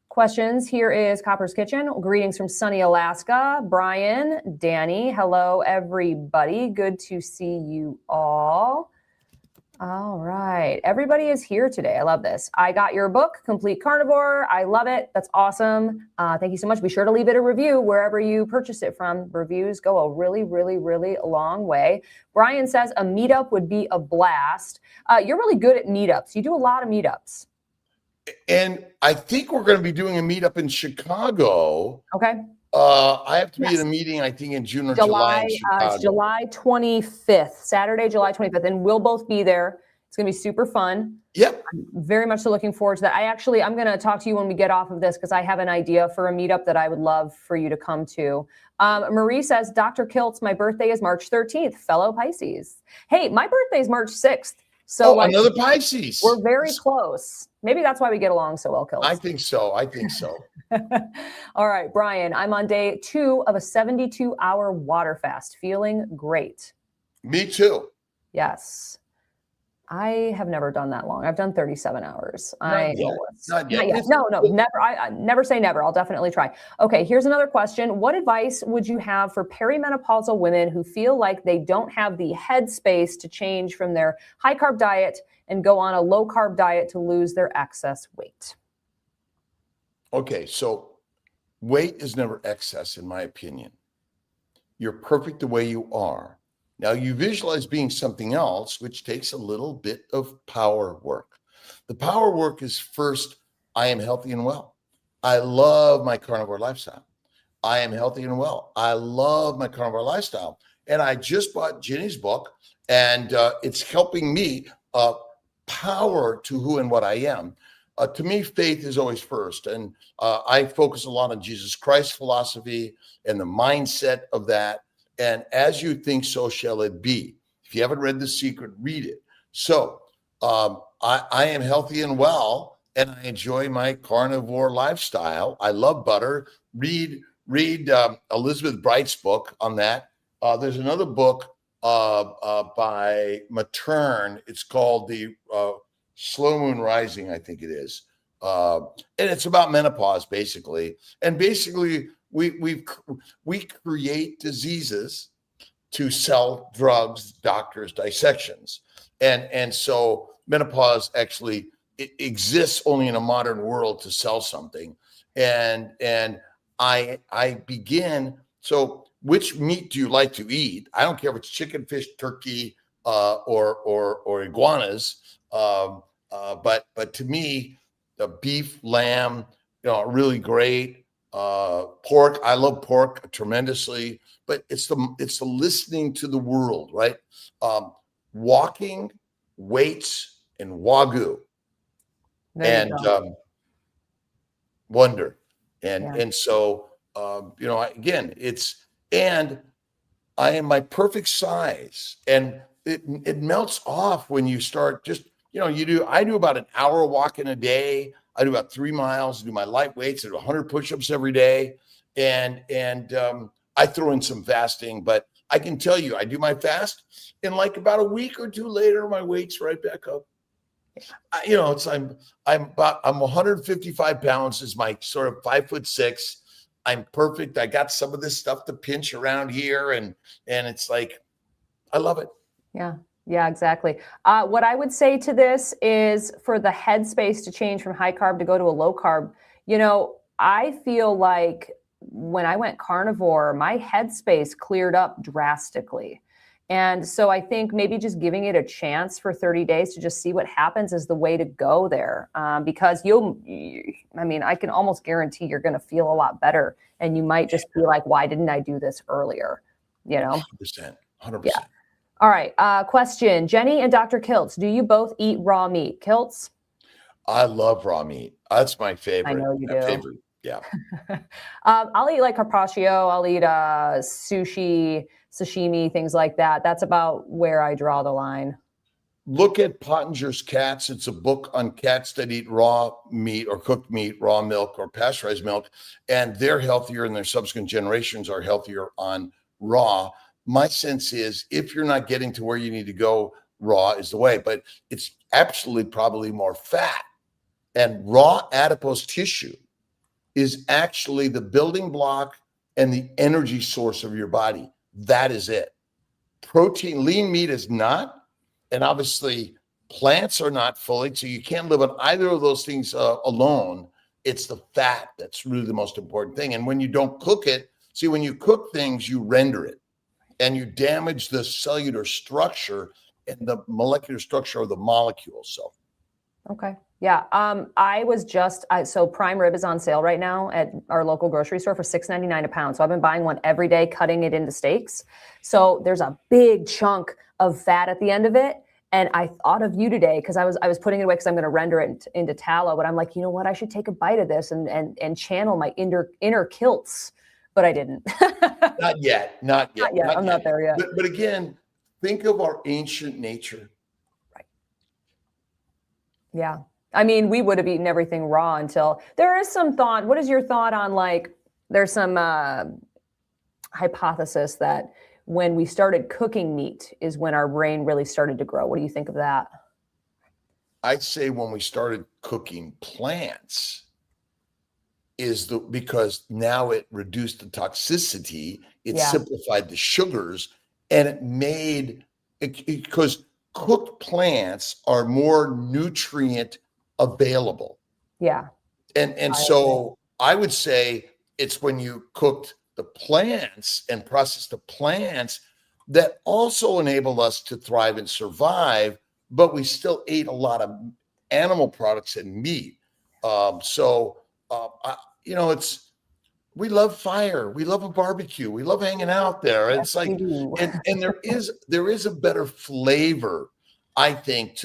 questions. Here is Copper's Kitchen. Greetings from sunny Alaska. Brian, Danny, hello, everybody. Good to see you all. All right. Everybody is here today. I love this. I got your book, Complete Carnivore. I love it. That's awesome. Thank you so much. Be sure to leave it a review wherever you purchase it from. Reviews go a really, really, really long way. Brian says a meetup would be a blast. You're really good at meetups. You do a lot of meetups. And I think we're going to be doing a meetup in Chicago. Okay. I have to be at a meeting, I think, in June or July in Chicago. It's July 25th, Saturday, July 25th, and we'll both be there. It's going to be super fun. Yep. I'm very much so looking forward to that. I'm going to talk to you when we get off of this, because I have an idea for a meetup that I would love for you to come to. Marie says, Dr. Kiltz, my birthday is March 13th, fellow Pisces. Hey, my birthday is March 6th. So another Pisces. We're very close. Maybe that's why we get along so well, Kiltz. I think so. All right, Brian, I'm on day 2 of a 72-hour water fast. Feeling great. Me too. Yes. I have never done that long. I've done 37 hours. Not yet. No, never. I never say never. I'll definitely try. Okay, here's another question. What advice would you have for perimenopausal women who feel like they don't have the headspace to change from their high-carb diet and go on a low-carb diet to lose their excess weight? Okay, so weight is never excess, in my opinion. You're perfect the way you are. Now, you visualize being something else, which takes a little bit of power work. The power work is first, I am healthy and well. I love my carnivore lifestyle. I am healthy and well. I love my carnivore lifestyle. And I just bought Jenny's book, and it's helping me power to who and what I am. To me, faith is always first. And I focus a lot on Jesus Christ philosophy and the mindset of that. And as you think, so shall it be. If you haven't read The Secret, read it. So I am healthy and well, and I enjoy my carnivore lifestyle. I love butter. Read Elizabeth Bright's book on that. There's another book by Matern. It's called The Slow Moon Rising, I think it is. And it's about menopause, basically. And basically, we create diseases to sell drugs, doctors, dissections. And so menopause actually it exists only in a modern world to sell something. And I begin, so which meat do you like to eat? I don't care if it's chicken, fish, turkey, or iguanas. But to me, the beef, lamb, really great. Pork, I love pork tremendously, but it's the listening to the world, right? Walking, weights, and Wagyu, and wonder, and so again, and I am my perfect size, and it melts off when you start just I do about an hour walking a day. I do about 3 miles, I do my light weights, I do 100 push-ups every day. And I throw in some fasting, but I can tell you, I do my fast, and like about a week or two later, my weight's right back up. I'm 155 pounds is my sort of 5'6". I'm perfect. I got some of this stuff to pinch around here, and it's like, I love it. Yeah. Yeah, exactly. What I would say to this is for the headspace to change from high carb to go to a low carb, I feel like when I went carnivore, my headspace cleared up drastically. And so I think maybe just giving it a chance for 30 days to just see what happens is the way to go there. Because I can almost guarantee you're going to feel a lot better. And you might just be like, why didn't I do this earlier? 100%. Yeah. All right. Question. Jenny and Dr. Kiltz, do you both eat raw meat? Kiltz? I love raw meat. That's my favorite. I know you do. Favorite. Yeah. I'll eat like carpaccio. I'll eat sushi, sashimi, things like that. That's about where I draw the line. Look at Pottinger's Cats. It's a book on cats that eat raw meat or cooked meat, raw milk or pasteurized milk, and they're healthier and their subsequent generations are healthier on raw. My sense is if you're not getting to where you need to go, raw is the way, but it's absolutely probably more fat. And raw adipose tissue is actually the building block and the energy source of your body. That is it. Protein, lean meat is not. And obviously plants are not fully, so you can't live on either of those things alone. It's the fat that's really the most important thing. And when you don't cook it, see, when you cook things, you render it and you damage the cellular structure and the molecular structure of the molecules. So, okay. Yeah. So prime rib is on sale right now at our local grocery store for $6.99 a pound. So I've been buying one every day, cutting it into steaks. So there's a big chunk of fat at the end of it. And I thought of you today because I was putting it away because I'm going to render it into tallow. But I'm like, you know what? I should take a bite of this and channel my inner Kiltz. But I didn't. Not yet. I'm not there yet. But again, think of our ancient nature. Right. Yeah. I mean, we would have eaten everything raw until there is some thought. What is your thought on there's some hypothesis that when we started cooking meat is when our brain really started to grow. What do you think of that? I'd say when we started cooking plants because now it reduced the toxicity, it simplified the sugars, and it made it because cooked plants are more nutrient available. Yeah. And so I would say it's when you cooked the plants and processed the plants that also enabled us to thrive and survive, but we still ate a lot of animal products and meat. We love fire. We love a barbecue. We love hanging out there. It's like, and there is a better flavor, I think,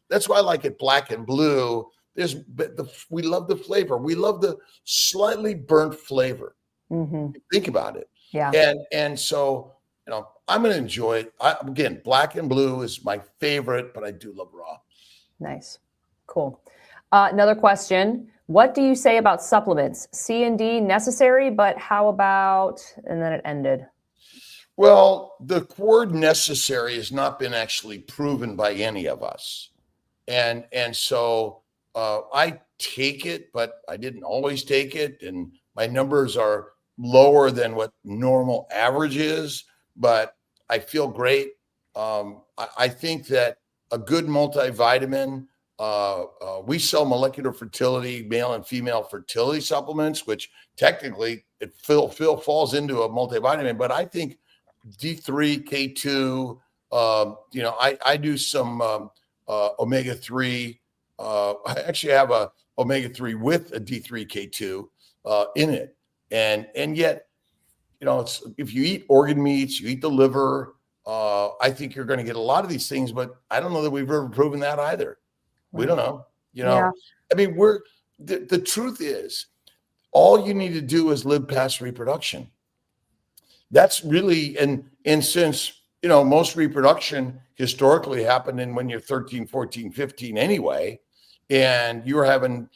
that's why I like it black and blue. We love the flavor. We love the slightly burnt flavor. Mm-hmm. Think about it. Yeah. And so, I'm going to enjoy it. Again, black and blue is my favorite, but I do love raw. Nice. Cool. Another question. What do you say about supplements? C and D necessary, but how about, and then it ended. Well, the word necessary has not been actually proven by any of us. And so I take it, but I didn't always take it. And my numbers are lower than what normal average is, but I feel great. I think that a good multivitamin, we sell molecular fertility, male and female fertility supplements, which technically it falls into a multivitamin, but I think D3, K2, I do some omega-3. I actually have a omega-3 with a D3, K2 in it. And yet, it's, if you eat organ meats, you eat the liver, I think you're going to get a lot of these things, but I don't know that we've ever proven that either. We don't know, Yeah. I mean, the truth is all you need to do is live past reproduction. That's really, and since, most reproduction historically happened in when you're 13, 14, 15 anyway, and you're having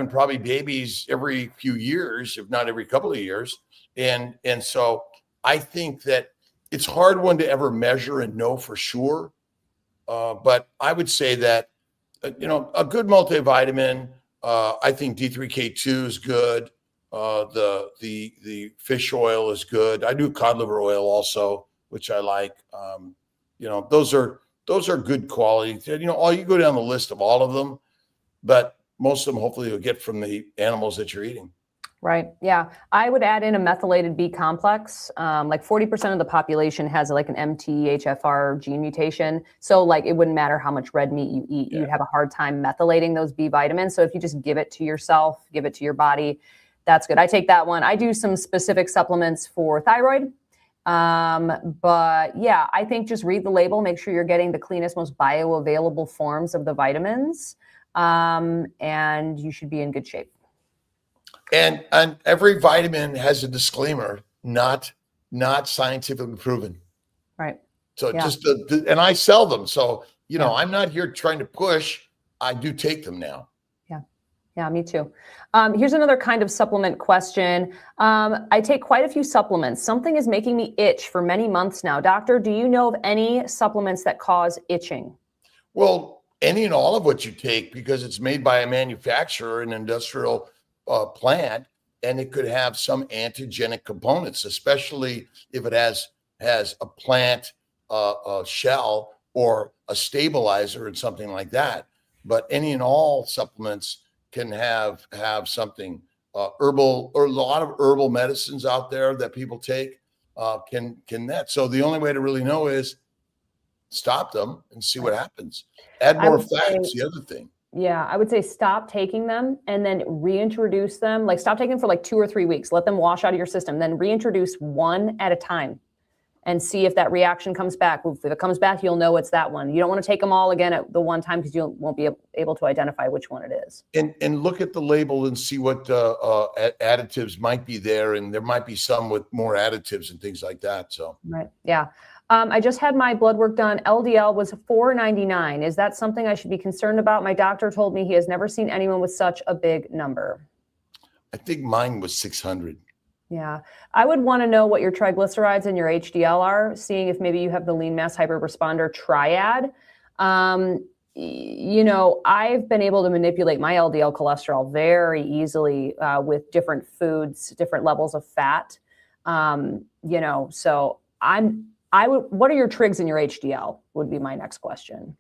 probably babies every few years, if not every couple of years. And so I think that it's hard one to ever measure and know for sure. But I would say that, a good multivitamin, I think D3K2 is good. The fish oil is good. I do cod liver oil also, which I like. Those are good quality. All you go down the list of all of them, but most of them hopefully you'll get from the animals that you're eating. Right. Yeah. I would add in a methylated B complex. Like 40% of the population has like an MTHFR gene mutation. So like it wouldn't matter how much red meat you eat, you'd have a hard time methylating those B vitamins. So if you just give it to yourself, give it to your body, that's good. I take that one. I do some specific supplements for thyroid. But yeah, I think just read the label, make sure you're getting the cleanest, most bioavailable forms of the vitamins. And you should be in good shape. And every vitamin has a disclaimer, not scientifically proven. Right. So and I sell them. So, I'm not here trying to push. I do take them now. Yeah, me too. Here's another kind of supplement question. I take quite a few supplements. Something is making me itch for many months now. Doctor, do you know of any supplements that cause itching? Well, any and all of what you take, because it's made by a manufacturer, an industrial plant, and it could have some antigenic components, especially if it has a plant a shell or a stabilizer and something like that. But any and all supplements can have something herbal, or a lot of herbal medicines out there that people take can that. So the only way to really know is stop them and see what happens. Add more facts. The other thing. Yeah, I would say stop taking them and then reintroduce them. Like stop taking them for like 2 or 3 weeks. Let them wash out of your system. Then reintroduce one at a time and see if that reaction comes back. If it comes back, you'll know it's that one. You don't want to take them all again at the one time because you won't be able to identify which one it is. And look at the label and see what additives might be there. And there might be some with more additives and things like that. So right. Yeah. I just had my blood work done. LDL was 499. Is that something I should be concerned about? My doctor told me he has never seen anyone with such a big number. I think mine was 600. Yeah. I would want to know what your triglycerides and your HDL are, seeing if maybe you have the lean mass hyperresponder triad. I've been able to manipulate my LDL cholesterol very easily with different foods, different levels of fat. So what are your trigs in your HDL would be my next question.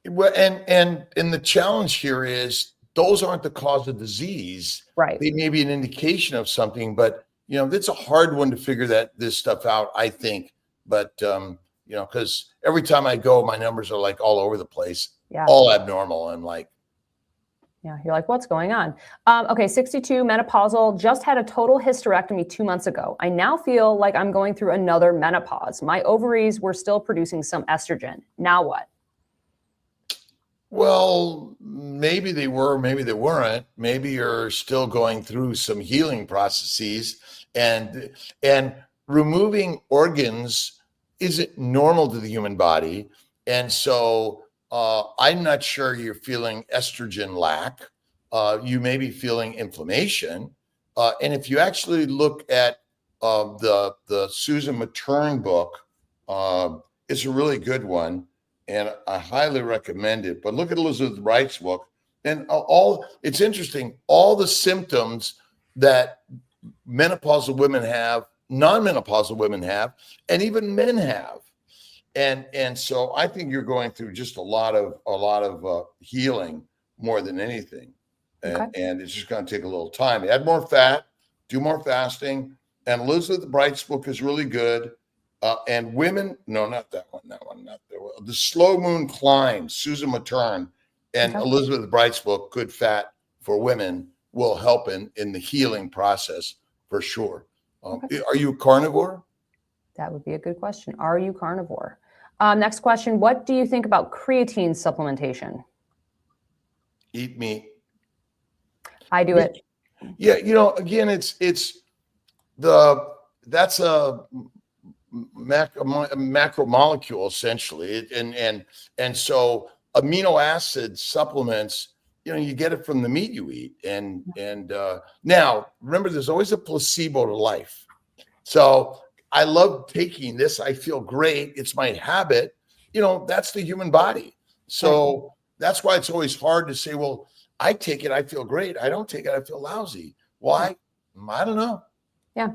Well, and the challenge here is those aren't the cause of disease. Right. They may be an indication of something, but it's a hard one to figure this stuff out, I think. But because every time I go, my numbers are like all over the place, all abnormal. I'm like, yeah, you're like, what's going on? Okay, 62, menopausal, just had a total hysterectomy 2 months ago. I now feel like I'm going through another menopause. My ovaries were still producing some estrogen. Now what? Well, maybe they were, maybe they weren't. Maybe you're still going through some healing processes, and removing organs isn't normal to the human body. And so I'm not sure you're feeling estrogen lack. You may be feeling inflammation. And if you actually look at the Susan Matern book, it's a really good one, and I highly recommend it. But look at Elizabeth Wright's book, and it's interesting. All the symptoms that menopausal women have, non-menopausal women have, and even men have. And so I think you're going through just a lot of healing more than anything. And it's just going to take a little time. Add more fat, do more fasting. And Elizabeth Bright's book is really good. And women, no, not that one, not that one. The Slow Moon Climb, Susan Matern, and Elizabeth Bright's book, Good Fat for Women, will help in the healing process for sure. Are you a carnivore? That would be a good question. Are you carnivore? Next question. What do you think about creatine supplementation? Eat meat. I do it. Yeah. Again, that's a macromolecule essentially. And so amino acid supplements, you get it from the meat you eat. And now remember, there's always a placebo to life. So I love taking this. I feel great. It's my habit. That's the human body. So that's why it's always hard to say, well, I take it, I feel great. I don't take it, I feel lousy. Why? I don't know. Yeah.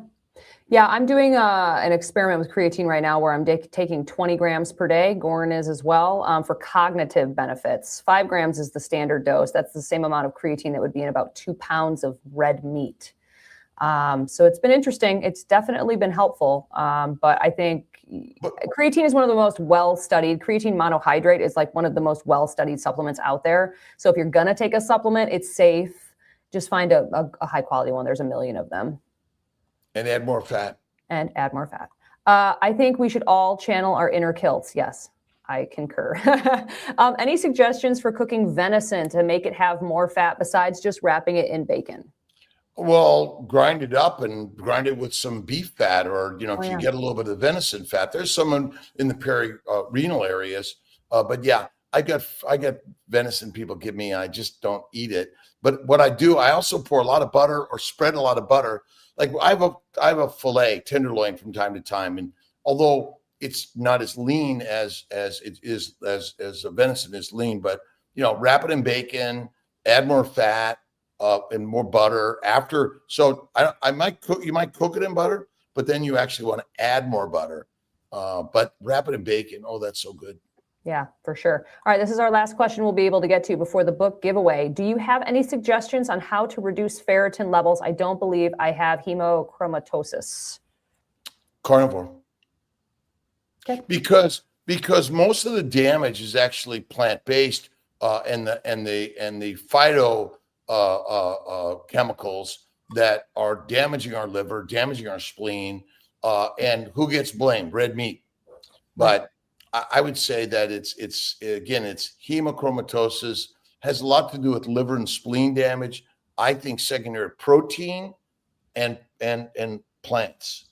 Yeah, I'm doing an experiment with creatine right now where I'm taking 20 grams per day. Goran is as well, for cognitive benefits. 5 grams is the standard dose. That's the same amount of creatine that would be in about 2 pounds of red meat. So it's been interesting. It's definitely been helpful. But I think creatine is one of the most well-studied. Creatine monohydrate is like one of the most well-studied supplements out there. So if you're going to take a supplement, it's safe. Just find a high-quality one. There's a million of them. And add more fat. And add more fat. I think we should all channel our inner Kiltz. Yes, I concur. Any suggestions for cooking venison to make it have more fat besides just wrapping it in bacon? Well, grind it up and grind it with some beef fat, or if you get a little bit of venison fat. There's some in the peri-renal areas, but yeah, I get venison people give me. I just don't eat it. But what I do, I also pour a lot of butter or spread a lot of butter. Like I have a fillet tenderloin from time to time, and although it's not as lean as it is as a venison is lean, but wrap it in bacon, add more fat. And more butter after. So I might cook. You might cook it in butter, but then you actually want to add more butter. But wrap it in bacon. Oh, that's so good. Yeah, for sure. All right, this is our last question we'll be able to get to before the book giveaway. Do you have any suggestions on how to reduce ferritin levels? I don't believe I have hemochromatosis. Carnivore. Okay. Because most of the damage is actually plant-based, and the phyto chemicals that are damaging our liver, damaging our spleen, and who gets blamed? Red meat. But I would say that it's hemochromatosis, has a lot to do with liver and spleen damage. I think secondary protein and plants.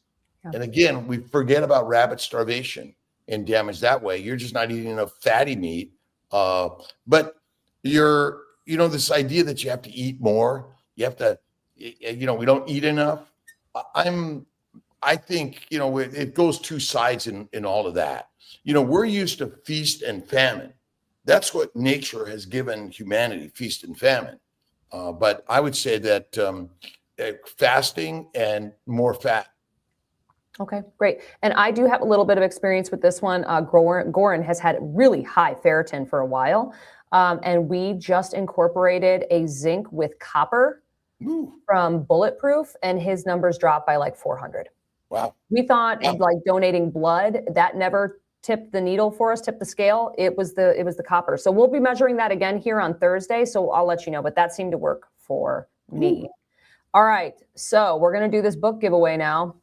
Yeah. And again, we forget about rabbit starvation and damage that way. You're just not eating enough fatty meat. But this idea that you have to eat more, you have to, we don't eat enough. I think, it goes two sides in all of that. We're used to feast and famine. That's what nature has given humanity, feast and famine. But I would say that fasting and more fat. Okay, great. And I do have a little bit of experience with this one. Goran has had really high ferritin for a while. And we just incorporated a zinc with copper from Bulletproof, and his numbers dropped by like 400. Wow. We thought like donating blood, that never tipped the needle for us, tipped the scale. It was the copper. So we'll be measuring that again here on Thursday. So I'll let you know, but that seemed to work for me. All right. So we're going to do this book giveaway now.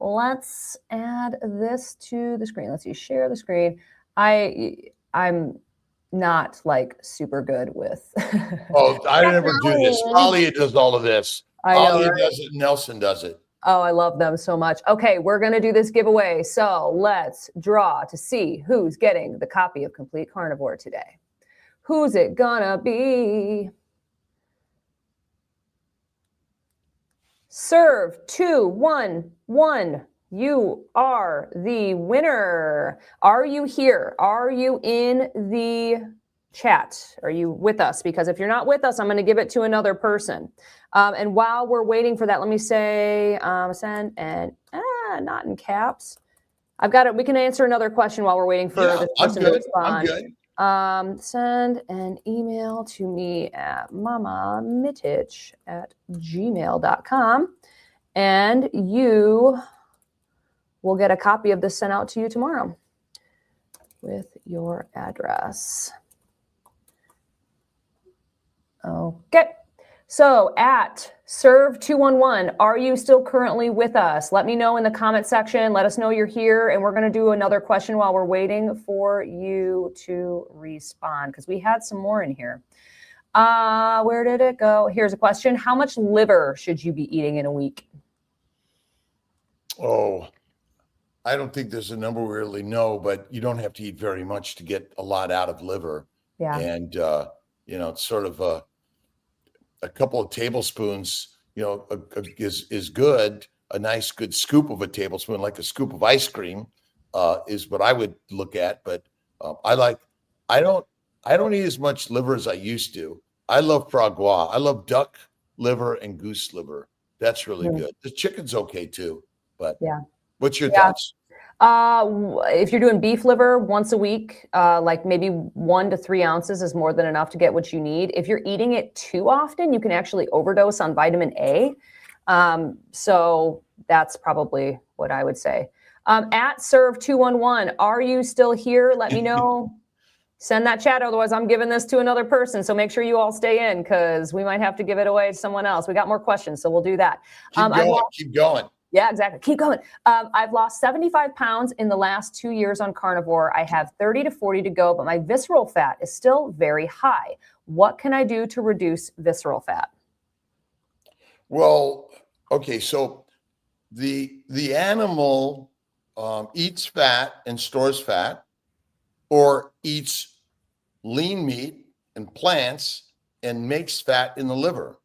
Let's add this to the screen. Let's see, share the screen. I'm not like super good with. Oh, I never do this. Alia does all of this. Alia does it. Nelson does it. Oh, I love them so much. Okay, we're going to do this giveaway. So let's draw to see who's getting the copy of Complete Carnivore today. Who's it gonna be? Serve 211. You are the winner. Are you here? Are you in the chat? Are you with us? Because if you're not with us, I'm going to give it to another person. And while we're waiting for that, let me say send and not in caps. I've got it. We can answer another question while we're waiting for this person to respond. I'm good. Send an email to me at mamamitich@gmail.com, and you will get a copy of this sent out to you tomorrow with your address. Okay. So at Serve211, are you still currently with us? Let me know in the comment section. Let us know you're here. And we're going to do another question while we're waiting for you to respond, because we had some more in here. Where did it go? Here's a question. How much liver should you be eating in a week? Oh, I don't think there's a number we really know, but you don't have to eat very much to get a lot out of liver. Yeah. And, it's sort of a couple of tablespoons, is good. a nice good scoop of a tablespoon, like a scoop of ice cream, is what I would look at. But I don't eat as much liver as I used to. I love foie gras. I love duck liver and goose liver. That's really Mm. good. The chicken's okay too. But Yeah. what's your Yeah. thoughts? If you're doing beef liver once a week, like maybe 1 to 3 ounces is more than enough to get what you need. If you're eating it too often, you can actually overdose on vitamin A. So that's probably what I would say. At Serve211, are you still here? Let me know. Send that chat. Otherwise, I'm giving this to another person. So make sure you all stay in because we might have to give it away to someone else. We got more questions, so we'll do that. Keep going. Yeah, exactly. Keep going. I've lost 75 pounds in the last 2 years on carnivore. I have 30 to 40 to go, but my visceral fat is still very high. What can I do to reduce visceral fat? Well, okay, so the animal eats fat and stores fat, or eats lean meat and plants and makes fat in the liver.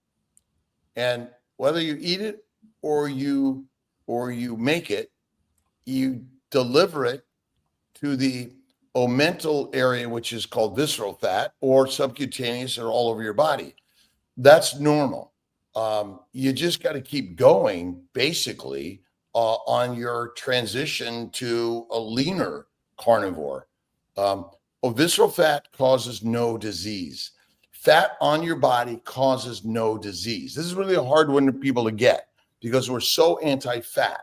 And whether you eat it or you make it, you deliver it to the omental area, which is called visceral fat, or subcutaneous, or all over your body. That's normal. You just got to keep going, basically, on your transition to a leaner carnivore. Visceral fat causes no disease. Fat on your body causes no disease. This is really a hard one for people to get because we're so anti-fat.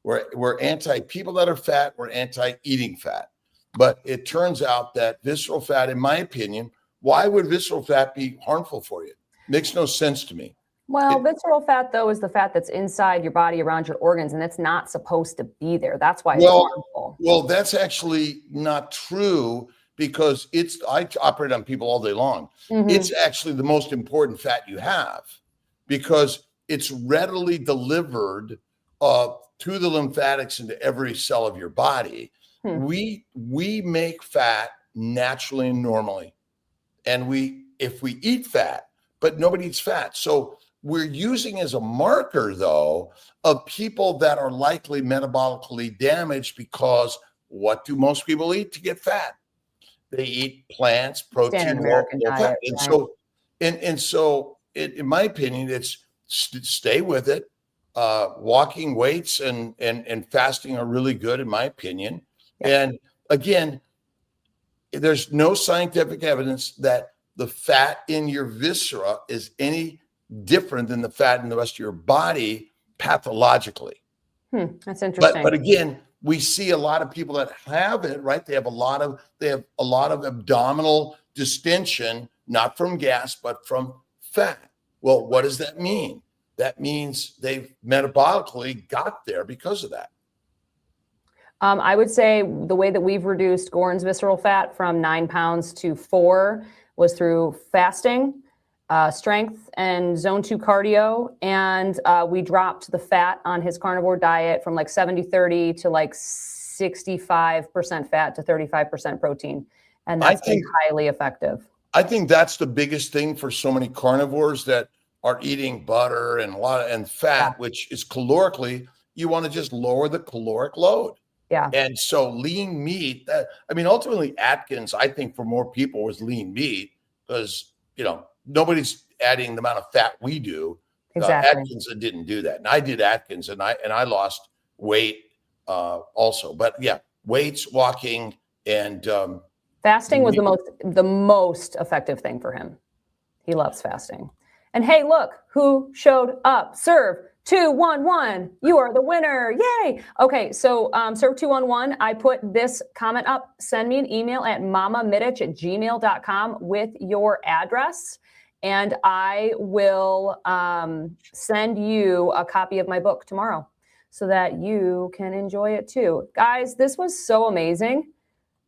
We're anti-people that are fat. We're anti-eating fat. But it turns out that visceral fat, in my opinion, why would visceral fat be harmful for you? Makes no sense to me. Well, visceral fat, though, is the fat that's inside your body around your organs, and it's not supposed to be there. That's why it's harmful. Well, that's actually not true because I operate on people all day long. Mm-hmm. It's actually the most important fat you have because it's readily delivered to the lymphatics into every cell of your body. We make fat naturally and normally. And if we eat fat, but nobody eats fat. So we're using as a marker, though, of people that are likely metabolically damaged because what do most people eat to get fat? They eat plants, protein, low fat. And right. so in my opinion, it's stay with it. Walking weights and fasting are really good, in my opinion. Yeah. And again, there's no scientific evidence that the fat in your viscera is any different than the fat in the rest of your body pathologically. That's interesting. But again, we see a lot of people that have it, right? They have a lot of abdominal distension, not from gas, but from fat. Well, what does that mean? That means they've metabolically got there because of that. I would say the way that we've reduced Goran's visceral fat from 9 pounds to 4 was through fasting, strength, and zone 2 cardio. And we dropped the fat on his carnivore diet from like 70-30 to like 65% fat to 35% protein. And that's been highly effective. I think that's the biggest thing for so many carnivores that are eating butter and fat, which is calorically, you want to just lower the caloric load. Yeah. And so lean meat, ultimately Atkins, I think for more people was lean meat because, nobody's adding the amount of fat we do. Exactly. Atkins didn't do that. And I did Atkins and I lost weight also. But yeah, weights, walking, and fasting was the most effective thing for him. He loves fasting. And hey, look who showed up. Serve211, you are the winner. Yay. Okay, so Serve211, I put this comment up. Send me an email at mamamitich@gmail.com with your address, and I will send you a copy of my book tomorrow so that you can enjoy it too. Guys, this was so amazing.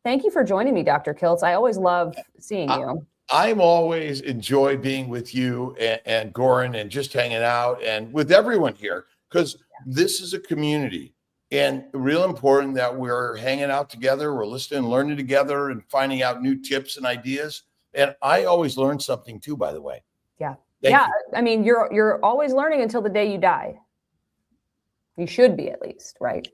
Thank you for joining me, Dr. Kiltz. I always love seeing you. I'm always enjoy being with you and Goran and just hanging out and with everyone here because this is a community and real important that we're hanging out together. We're listening and learning together and finding out new tips and ideas. And I always learn something too, by the way. Yeah. Thank you. I mean, you're always learning until the day you die. You should be at least, right?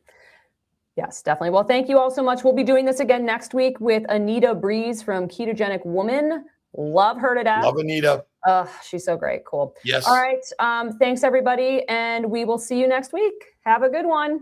Yes, definitely. Well, thank you all so much. We'll be doing this again next week with Anita Breeze from Ketogenic Woman. Love her to death. Love Anita. She's so great. Cool. Yes. All right. Thanks, everybody. And we will see you next week. Have a good one.